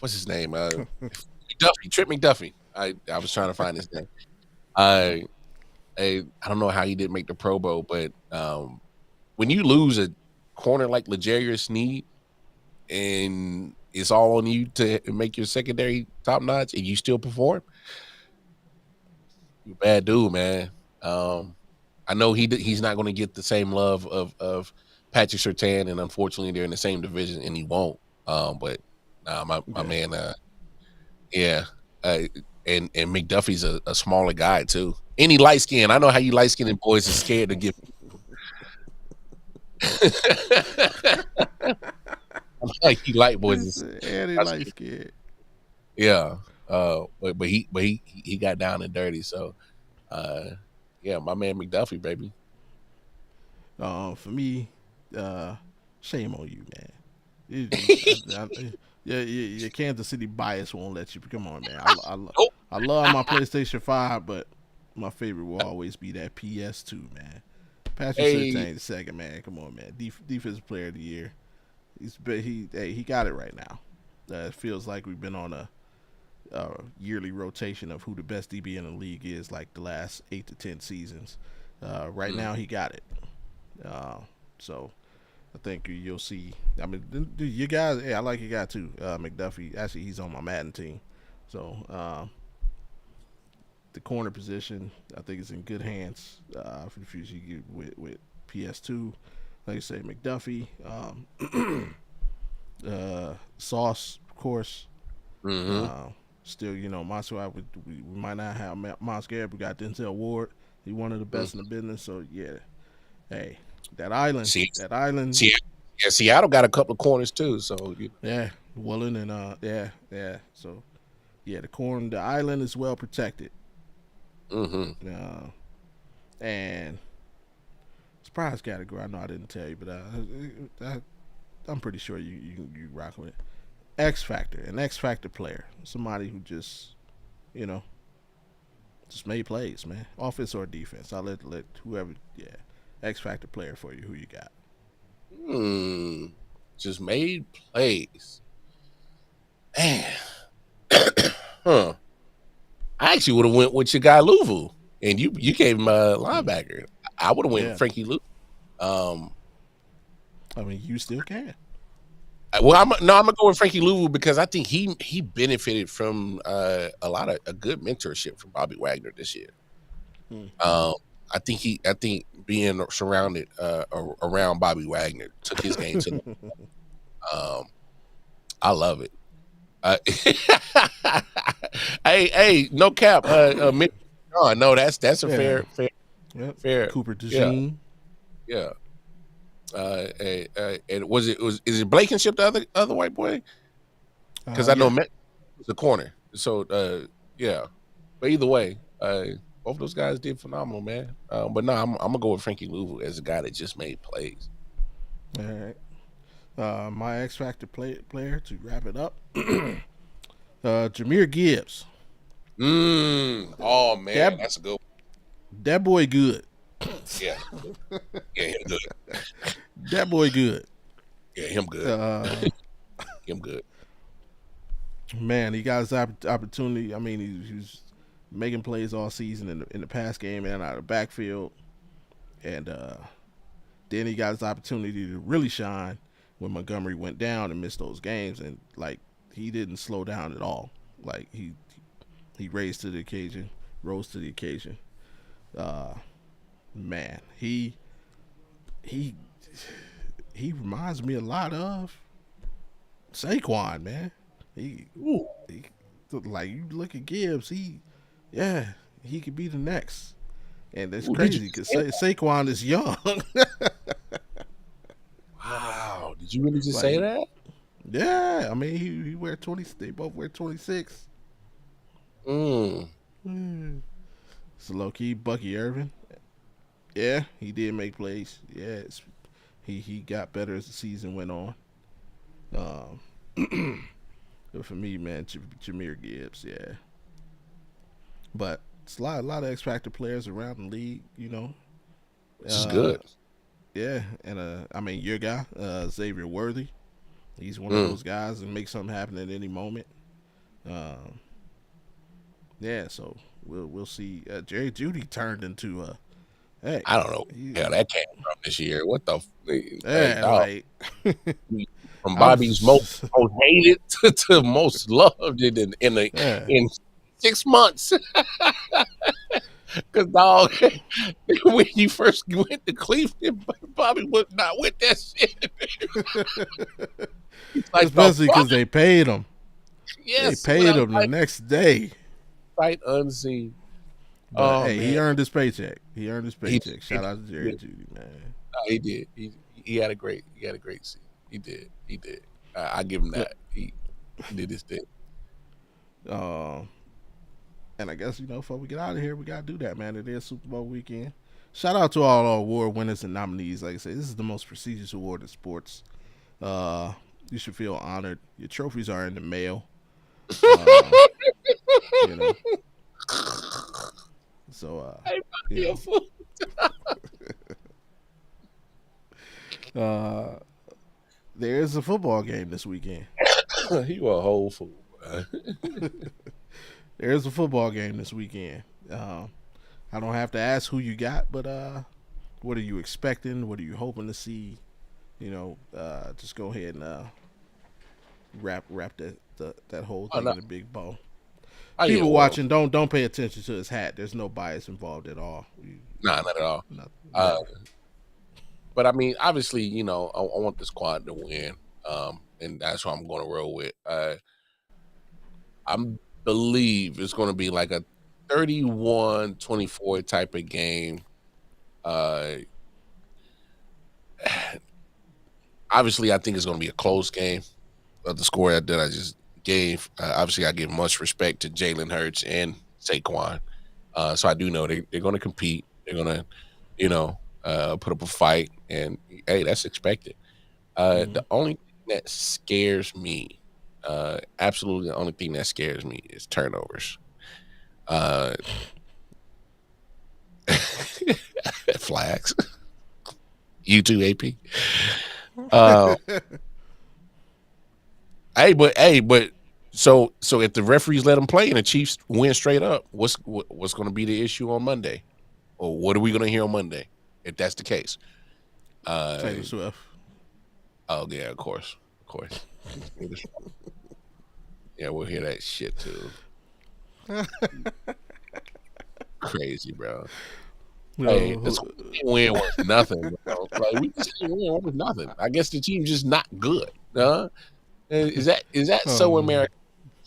what's his name? McDuffie, Trip McDuffie. I was trying to find his name. I I don't know how he didn't make the Pro Bowl, but when you lose a corner like L'Jarius Sneed and it's all on you to make your secondary top notch, and you still perform, you're a bad dude, man. Um, I know he's not going to get the same love of Patrick Surtain, and unfortunately, they're in the same division, and he won't. But nah, my Yeah. man, yeah, uh, and McDuffie's a smaller guy too. Any light skin, I know how you light skinned boys is scared to give. Like you light boys It's is Eddie that's light scared. yeah. But he got down and dirty. So uh, yeah, my man McDuffie, baby. For me, uh, shame on you, man. Yeah, your Kansas City bias won't let you. Come on, man. Nope. I love my PlayStation 5, but my favorite will always be that PS2, man. Patrick Hey, Surtain the second, man. Come on, man. Defensive Player of the Year. He got it right now. It feels like we've been on a yearly rotation of who the best DB in the league is, like the last 8 to 10 seasons. Right now, he got it. Uh, so I think you'll see. I mean, you guys. Yeah, I like your guy too, McDuffie. Actually, he's on my Madden team. So the corner position, I think, is in good hands for the future with PS2. Like I say, McDuffie, Sauce, of course. mm-hmm. Uh, Still, Monster. We might not have Miles Garrett. We got Denzel Ward. He one of the best in the business. So yeah, hey, that island, See, that island. see, yeah, Seattle got a couple of corners too. So Yeah, Woolen and yeah. So yeah, the island is well protected. mm-hmm. And surprise category. I know I didn't tell you, but I'm pretty sure you rock with it. X Factor, an X Factor player, somebody who you know just made plays, man, offense or defense. I'll let whoever, yeah, X Factor player for you. Who you got? Just made plays, man. Huh? I actually would have went with your guy Louvu, and you gave him a linebacker. I would have went with Yeah, Frankie Lou. I mean, you still can. Well, I'm gonna go with Frankie Louvu because I think he benefited from a lot of a good mentorship from Bobby Wagner this year. Hmm. I think being surrounded around Bobby Wagner took his game to. I love it. Hey, no cap. No, that's a Yeah, yep. fair. Cooper Yeah, DeJean. yeah. And is it Blankenship the other white boy? Because I know Yeah. Met was a corner. So yeah. But either way, both those guys did phenomenal, man. But no, I'm gonna go with Frankie Louvu as a guy that just made plays. All right. My X Factor player to wrap it up. Jameer Gibbs. Oh man, That that's a good one. that boy good. Yeah. Yeah, him good. That boy good. Yeah, him good. Uh, Him good. Man, he got his opportunity. I mean, he was making plays all season in the pass game and out of the backfield, and then he got his opportunity to really shine when Montgomery went down and missed those games, and like he didn't slow down at all. Like he rose to the occasion. Uh, Man, he he reminds me a lot of Saquon, man. He like you look at Gibbs, yeah, he could be the next. And that's Ooh, did you crazy because say that? Saquon is young. Wow. Did you really just say Like, that? yeah, I mean he wear 20. They both wear 26. Mm. Mm. It's low key Bucky Irvin. Yeah, he did make plays. Yeah, he got better as the season went on. But for me, man, Jameer Gibbs, yeah. But it's a lot of X Factor players around the league, you know. This is Uh, good. yeah, and I mean your guy, Xavier Worthy. He's one of Mm. those guys that make something happen at any moment. Um, yeah, so we'll see. Jerry Judy turned into a hey, I don't know he, where that came from this year. What the like, yeah, dog, like from I was Bobby's just most hated to most loved yeah. in 6 months. Cause dog, when you first went to Cleveland, Bobby was not with that shit. He's like the Especially fuck. because they paid him. They Yes, paid him the next day. sight unseen. But Oh hey, he man, earned his paycheck. He earned his he paycheck. did. Shout out to He Jerry did. Judy, man. No, he did. He had a great season. He did. I give him that. He did his thing. Um, and I guess before we get out of here, we gotta do that, man. It is Super Bowl weekend. Shout out to all our award winners and nominees. Like I said, this is the most prestigious award in sports. Uh, You should feel honored. Your trophies are in the mail. Uh, you know. So Hey, you you a know. fool. Uh, there is a football game this weekend. You a whole fool, bro. There is a football game this weekend. Uh, I don't have to ask who you got, but what are you expecting? What are you hoping to see? Just go ahead and wrap that whole Oh thing no. in a big bow. Oh yeah. People Well, watching, don't pay attention to his hat. There's no bias involved at all. nah, not at all. Not, Uh, never. but I mean, obviously, I want the squad to win, and that's what I'm going to roll with. I believe it's going to be like a 31-24 type of game. Uh, Obviously, I think it's going to be a close game. Of the score that I just gave, obviously, I give much respect to Jalen Hurts and Saquon. So I do know they're going to compete. They're going to, put up a fight, and hey, that's expected. Mm-hmm. The only thing that scares me, absolutely, the only thing that scares me is turnovers. Uh, Flags. You too, AP. Uh, hey, but so if the referees let them play and the Chiefs win straight up, what's going to be the issue on Monday, or what are we going to hear on Monday if that's the case? Uh, Taylor Swift. oh yeah, of course. Yeah, we'll hear that shit too. Crazy, bro. Hey, No. this win was nothing, bro. Like we just win was nothing. I guess the team's just not good. Huh? Is that so Oh. American?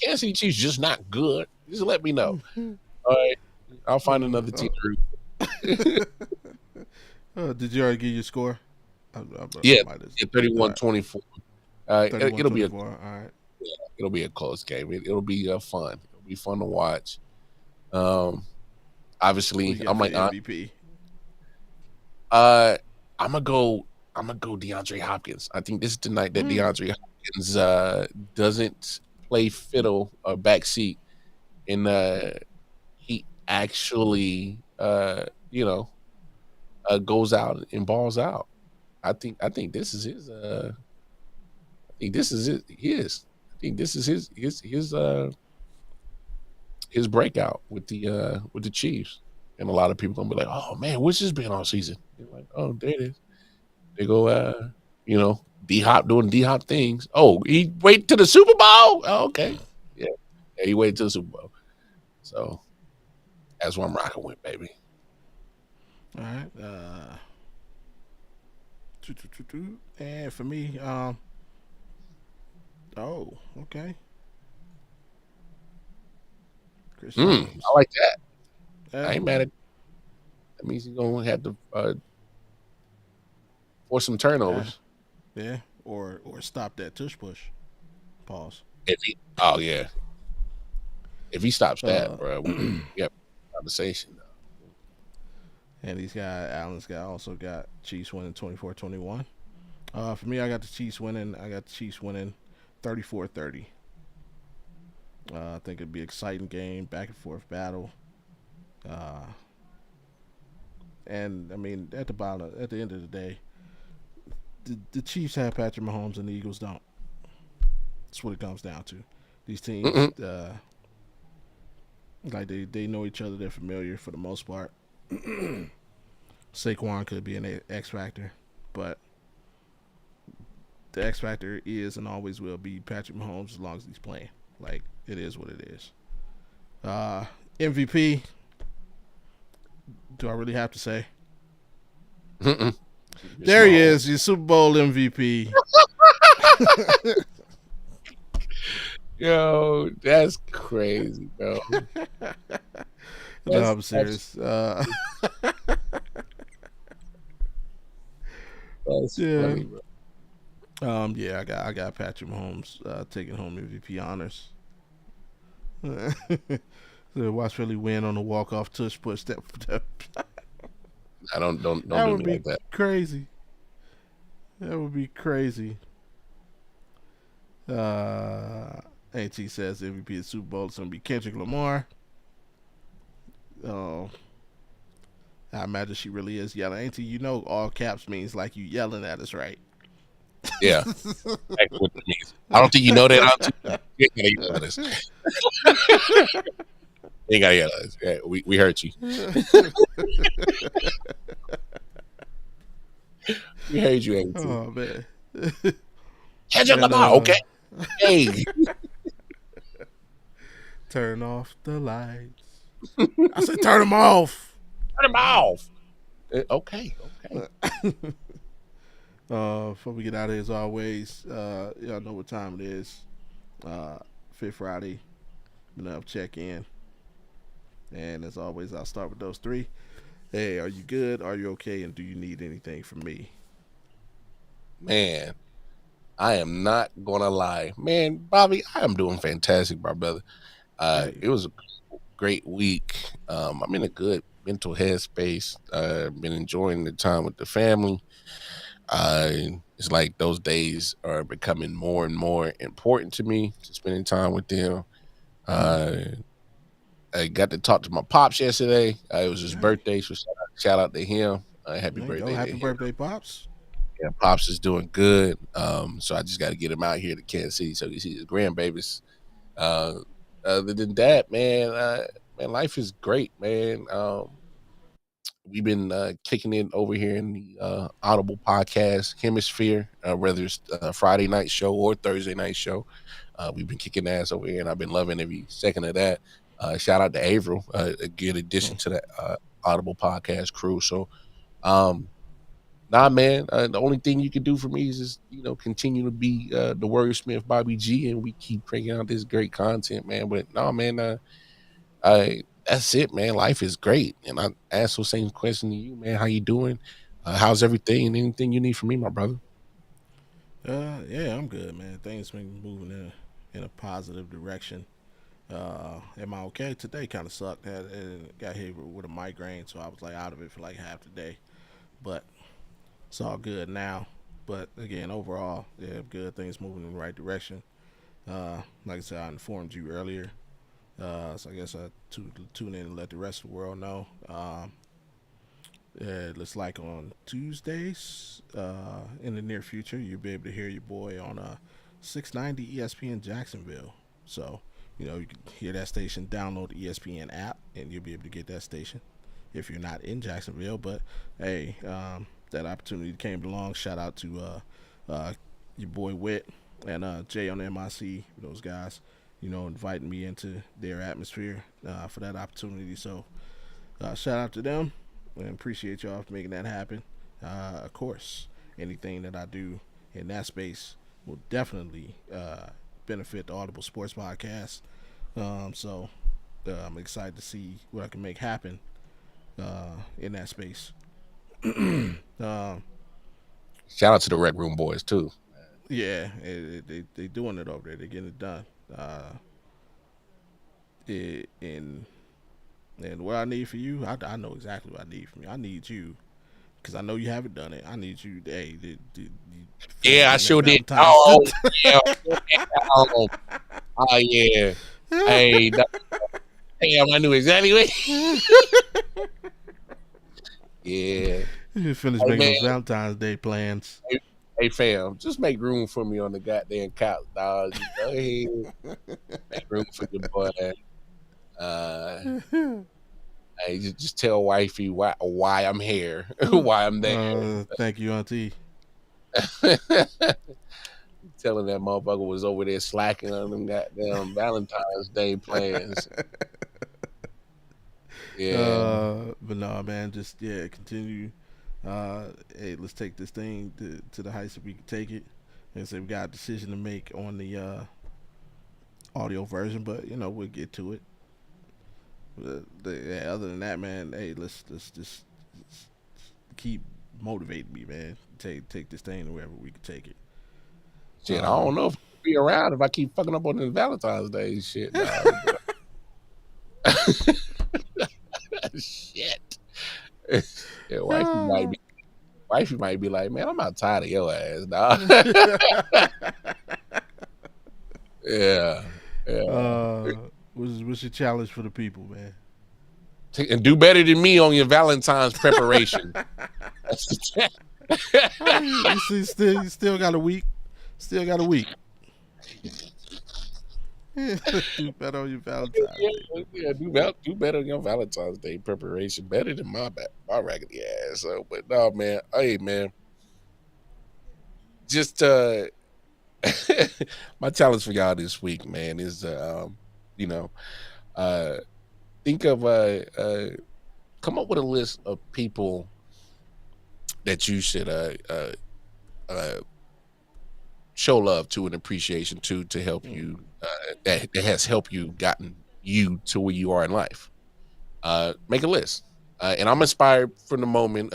Kansas City Chiefs just not good. Just let me know. All right, I'll find another team. Did you already get your score? I Yeah, might have. yeah, All right. 31-24. 31 It'll be a 24. All right. it'll be a close game. It'll be fun. It'll be fun to watch. Um, Who Obviously, you got I'm for like, MVP? uh, I'm gonna go. I'm gonna go DeAndre Hopkins. I think this is the night that Mm. DeAndre Hopkins doesn't play fiddle or backseat, and he actually goes out and balls out. I think this is his. I think this is his. I think this is his breakout with the Chiefs. And a lot of people gonna be like, "Oh man, what's this been all season?" You're like, "Oh, there it is." They go, D Hop doing D Hop things. Oh, he wait to the Super Bowl. Oh, okay, yeah, yeah, he waited till the Super Bowl. So that's what I'm rocking with, baby. All right. And for me, oh, okay. Chris I Jones. like that. I Yeah. ain't mad at. That means he's gonna have to force some turnovers. Yeah. Or stop that tush push. Pause. Oh yeah, if he stops that, Uh, bro, we have a conversation. and Allen's got also got Chiefs winning 24-21. For me, I got the Chiefs winning. I got the Chiefs winning 34-30. I think it'd be an exciting game, back and forth battle. Uh, and I mean, at the end of the day, the Chiefs have Patrick Mahomes and the Eagles don't. That's what it comes down to. These teams, Mm-mm. like they know each other. They're familiar for the most part. Saquon could be an X factor, but the X factor is and always will be Patrick Mahomes as long as he's playing. Like it is what it is. MVP. Do I really have to say? Mm-mm. There he is, your Super Bowl MVP. Yo, that's crazy, bro. No, That's I'm serious. that's Yeah. funny, bro. Yeah, I got Patrick Mahomes taking home MVP honors. So watch Philly win on the walk off tush push. I don't That do would me be like that. crazy. That would be crazy. AT says MVP of the Super Bowl is going to be Kendrick Lamar. Uh, I imagine she really is yelling. AT, you know all caps means like you yelling at us, right? Yeah, exactly what it means. I don't think you know that. You ain't gotta yell at us. You ain't gotta yell at us. Yeah, we heard you. We heard you, AT. Oh man. Kendrick And Lamar, okay. Hey, turn off the lights. I said turn them off. turn him off. Okay. Before we get out of here, as always, y'all know what time it is. Fit Friday. Check in. And as always, I'll start with those three. Hey, are you good? Are you okay? And do you need anything from me? Man, I am not gonna lie. Man, Bobby, I am doing fantastic, my brother. Hey, It was a great week. I'm in a good mental headspace. Been enjoying the time with the family. Uh, it's like those days are becoming more and more important to me. To spending time with them. Uh, I got to talk to my pops yesterday. It was his hey, birthday, so shout out to him. Happy there you go. birthday to Happy him. birthday, pops. Yeah, pops is doing good. So I just got to get him out here to Kansas City so he see his grandbabies. Uh, other than that, man, life is great, man. We've been kicking it over here in the Audible podcast hemisphere, whether it's Friday night show or Thursday night show. We've been kicking ass over here, and I've been loving every second of that. Shout out to Averill, a good addition to the Audible podcast crew. So, um, nah, man, the only thing you can do for me is just, continue to be the Warrior Smith Bobby G, and we keep cranking out this great content, man. But no, man, that's it, man. Life is great, and I ask the same question to you, man. How you doing? How's everything? And anything you need from me, my brother? Yeah, I'm good, man. Things been moving in a positive direction. Am I okay? Today kind of sucked. Got hit with a migraine, so I was like out of it for like half the day. But it's all good now. But again, overall, yeah, good. Things moving in the right direction. Like I said, I informed you earlier. So I guess I tune in and let the rest of the world know. Yeah, it looks like on Tuesdays in the near future, you'll be able to hear your boy on 690 ESPN Jacksonville. So, you can hear that station, download the ESPN app, and you'll be able to get that station if you're not in Jacksonville. But hey, that opportunity came along. Shout out to your boy Wit and Jay on the MIC, those guys, inviting me into their atmosphere for that opportunity. So, shout out to them and appreciate y'all for making that happen. Of course, anything that I do in that space will definitely benefit the Audible Sports Podcast. So I'm excited to see what I can make happen in that space. um, Shout out to the Rec Room boys too. yeah, they doing it over there. They're getting it done. And what I need for you, I know exactly what I need from you. I need you because I know you haven't done it. I need you. Hey, you finish Yeah, I getting that sure did. Valentine's. Yeah, oh, yeah. Hey, damn, I knew exactly what. Yeah. You finish Hey making man, those Valentine's Day plans. hey fam, just make room for me on the goddamn couch, dog. Just go ahead, make room for your boy. Uh, hey, just tell wifey why I'm here, why I'm there. Thank you, Auntie. Telling that motherfucker was over there slacking on them goddamn Valentine's Day plans. Yeah, But no, man, just continue. Hey, let's take this thing to the heights that we can take it. Like I said, we got a decision to make on the audio version, but we'll get to it. Yeah, other than that, man, hey, let's just keep motivating me, man. Take this thing wherever we can take it. shit. I don't know if I'll be around if I keep fucking up on this Valentine's Day shit, dog. Shit. Yeah, wifey might be like, man, I'm not tired of your ass, dog. Yeah. Yeah. What's your challenge for the people, man? And do better than me on your Valentine's preparation. You still got a week. Still got a week. Do better on your Valentine's Yeah, Day yeah, preparation. do better on your Valentine's Day preparation. Better than my raggedy ass. So, but no, man. Hey, man. Just my challenge for y'all this week, man, is you know, uh, think of come up with a list of people that you should uh show love to and appreciation to help Mm. you that has helped you gotten you to where you are in life. Make a list. And I'm inspired from the moment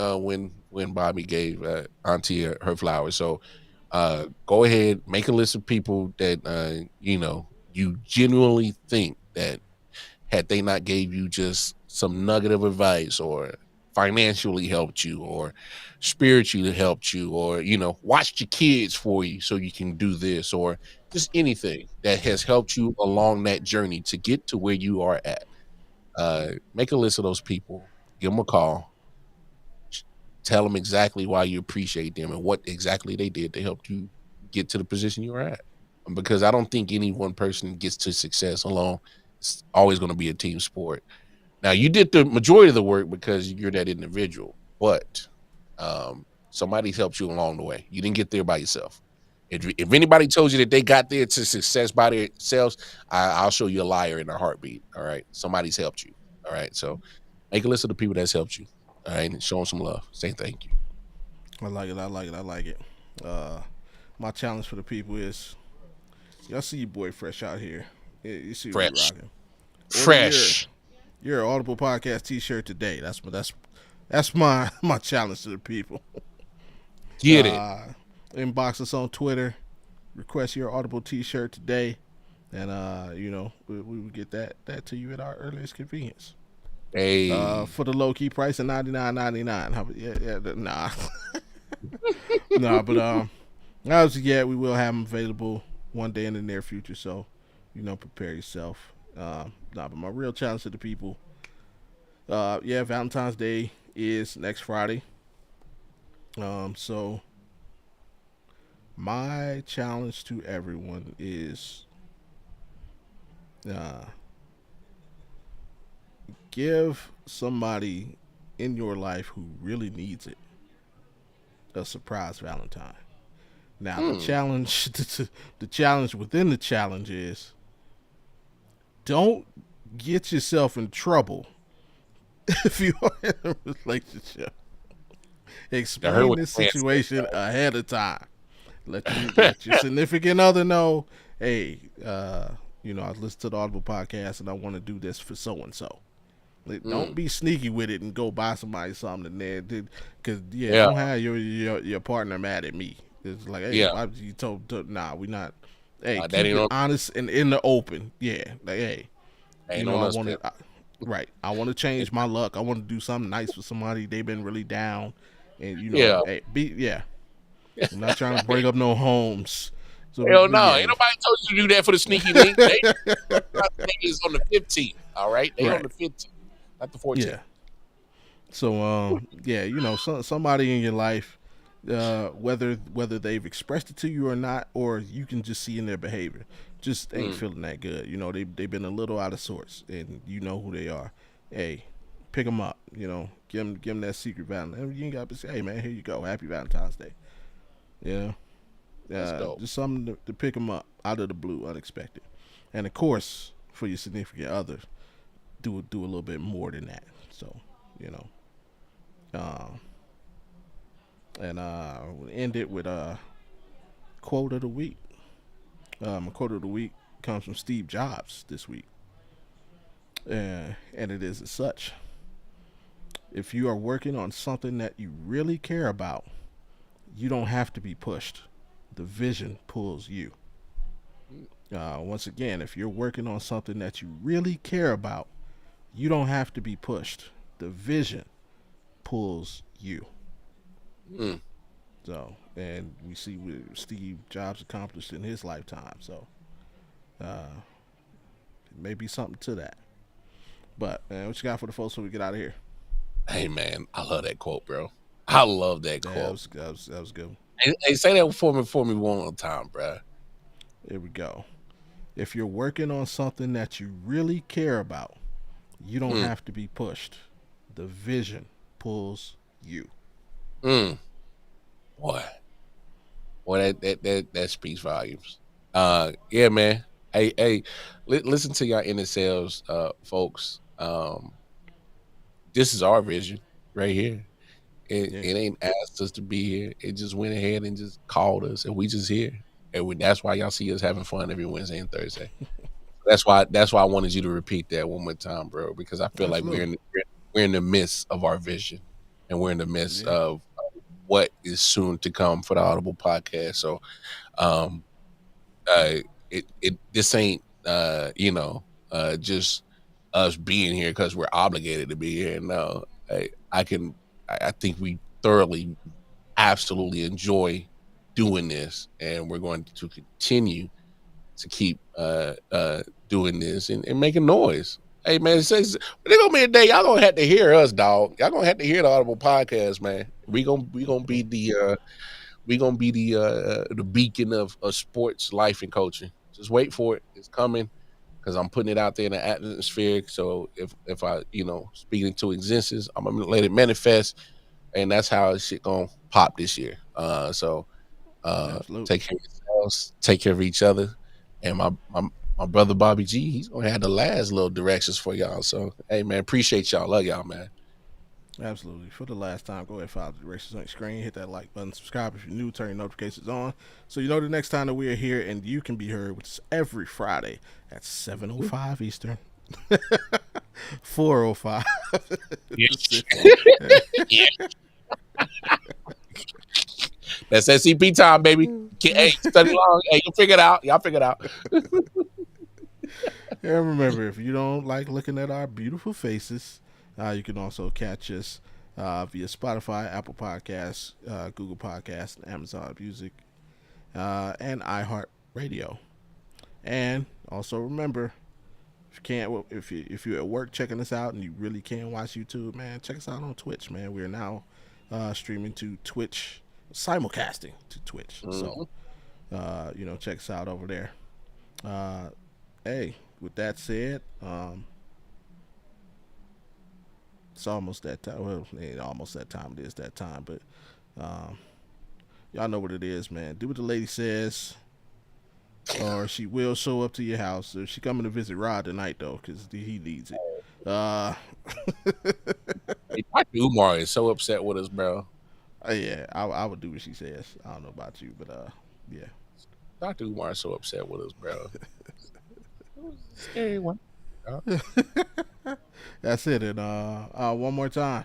when Bobby gave Auntie her flowers. So go ahead, make a list of people that you genuinely think that had they not gave you just some nugget of advice or financially helped you or spiritually helped you or watched your kids for you so you can do this or just anything that has helped you along that journey to get to where you are at. Make a list of those people, give them a call, tell them exactly why you appreciate them and what exactly they did to help you get to the position you are at. Because I don't think any one person gets to success alone. It's always going to be a team sport. Now, you did the majority of the work because you're that individual, but somebody's helped you along the way. You didn't get there by yourself. If anybody told you that they got there to success by themselves, I'll show you a liar in a heartbeat. All right. Somebody's helped you. All right. So make a list of the people that's helped you. All right. And show them some love. Say thank you. I like it. I like it. I like it. Uh, my challenge for the people is y'all see your boy Fresh out here. Yeah, you see what we Fresh. rocking. Order Fresh. your Audible podcast T-shirt today. That's my my challenge to the people. Get it. Uh, Inbox us on Twitter. Request your Audible T-shirt today, and we will get that to you at our earliest convenience. Hey. For the low key price of $99.99. Nah, nah, but obviously, yeah, we will have them available one day in the near future. So, prepare yourself. But my real challenge to the people, yeah, Valentine's Day is next Friday. So my challenge to everyone is uh, give somebody in your life who really needs it a surprise Valentine. Now the Hmm. challenge, the challenge within the challenge is don't get yourself in trouble if you are in a relationship. I heard Explain what this the man said. situation ahead of time. Let your significant other know, hey, I listened to the Audible podcast and I want to do this for so and so. Don't Mm. be sneaky with it and go buy somebody something there, because Yeah. don't have your partner mad at me. It's like, hey, Yeah. why you nah, we not. Hey, That keep ain't it on. honest and in the open. Yeah, like, hey, Ain't on I us, want man. to, right. I want to change my luck. I want to do something nice for somebody. They've been really down, and Yeah. hey, yeah. I'm not trying to break up no homes. So, Hell but no. yeah, Ain't nobody told you to do that for the sneaky link. They is on the 15th. All right. They on right, the 15th, not the 14th. yeah. So, yeah, somebody in your life, whether they've expressed it to you or not, or you can just see in their behavior, just ain't Mm. feeling that good. They've been a little out of sorts, and you know who they are. Hey, pick them up. Give them that secret Valentine. You ain't got to say, hey man, here you go, happy Valentine's Day. Yeah, That's dope. just something to pick them up out of the blue, unexpected. And of course, for your significant other, do a little bit more than that. So, you know. Um, and we'll end it with a quote of the week. A quote of the week comes from Steve Jobs this week, and it is as such: if you are working on something that you really care about, you don't have to be pushed. The vision pulls you. Mm. Once again, if you're working on something that you really care about, you don't have to be pushed. The vision pulls you. Mm. So, and we see what Steve Jobs accomplished in his lifetime. So, It may be something to that. But man, what you got for the folks before we get out of here? Hey man, I love that quote, bro. I love that Yeah, quote. that was good. Hey, say that for me one more time, bro. Here we go. If you're working on something that you really care about, you don't Mm, have to be pushed. The vision pulls you. mm. Boy, that speaks volumes. Yeah, man. Hey, listen to y'all inner selves, folks. This is our vision right here. Yeah, It ain't asked us to be here. It just went ahead and just called us, and we just here. And that's why y'all see us having fun every Wednesday and Thursday. That's why I wanted you to repeat that one more time, bro, because I feel like absolutely. we're in the midst of our vision, and we're in the midst Yeah, of what is soon to come for the Audible podcast. So, um, uh, it this ain't just us being here because we're obligated to be here. No, I think we thoroughly, absolutely enjoy doing this, and we're going to continue to keep doing this and making noise. Hey man, there's gonna be a day y'all gonna have to hear us, dog. Y'all gonna have to hear the Audible podcast, man. We gonna be the beacon of sports life and coaching. Just wait for it. It's coming because I'm putting it out there in the atmosphere. So if I speak into existence, I'm gonna let it manifest, and that's how shit gonna pop this year. So absolutely. take care of yourselves, take care of each other, and my brother Bobby G, he's gonna have the last little directions for y'all. So hey man, appreciate y'all, love y'all, man. Absolutely. For the last time, go ahead and follow the directions on your screen. Hit that like button, subscribe if you're new, turn your notifications on. So you know the next time that we are here and you can be heard, which is every Friday at 7:05 Eastern. 4:05 Yes. Pacific. Yeah. That's SCP time, baby. Hey, study long. Hey, you'll figure it out. Y'all figure it out. And remember, if you don't like looking at our beautiful faces, you can also catch us via Spotify, Apple Podcasts, Google Podcasts, Amazon Music, and iHeartRadio. And also remember, if you can't, if you're at work checking us out and you really can't watch YouTube, man, check us out on Twitch, man. We are now streaming to Twitch, simulcasting to Twitch. So, Mhm. check us out over there. Uh, hey, with that said, it's almost that time. Well, it ain't almost that time. It is that time, but um, y'all know what it is, man. Do what the lady says, or she will show up to your house. If she coming to visit Rod tonight, though, because he needs it. Uh, Hey, Dr. Umar is so upset with us, bro. yeah, I would do what she says. I don't know about you, but yeah. Dr. Umar is so upset with us, bro. It was a scary one. That's it. And one more time,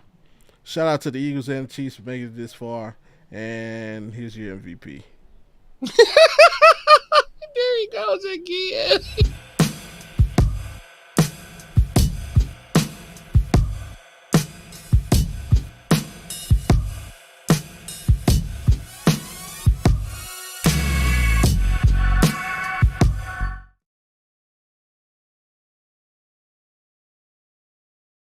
shout out to the Eagles and the Chiefs for making it this far. And here's your MVP.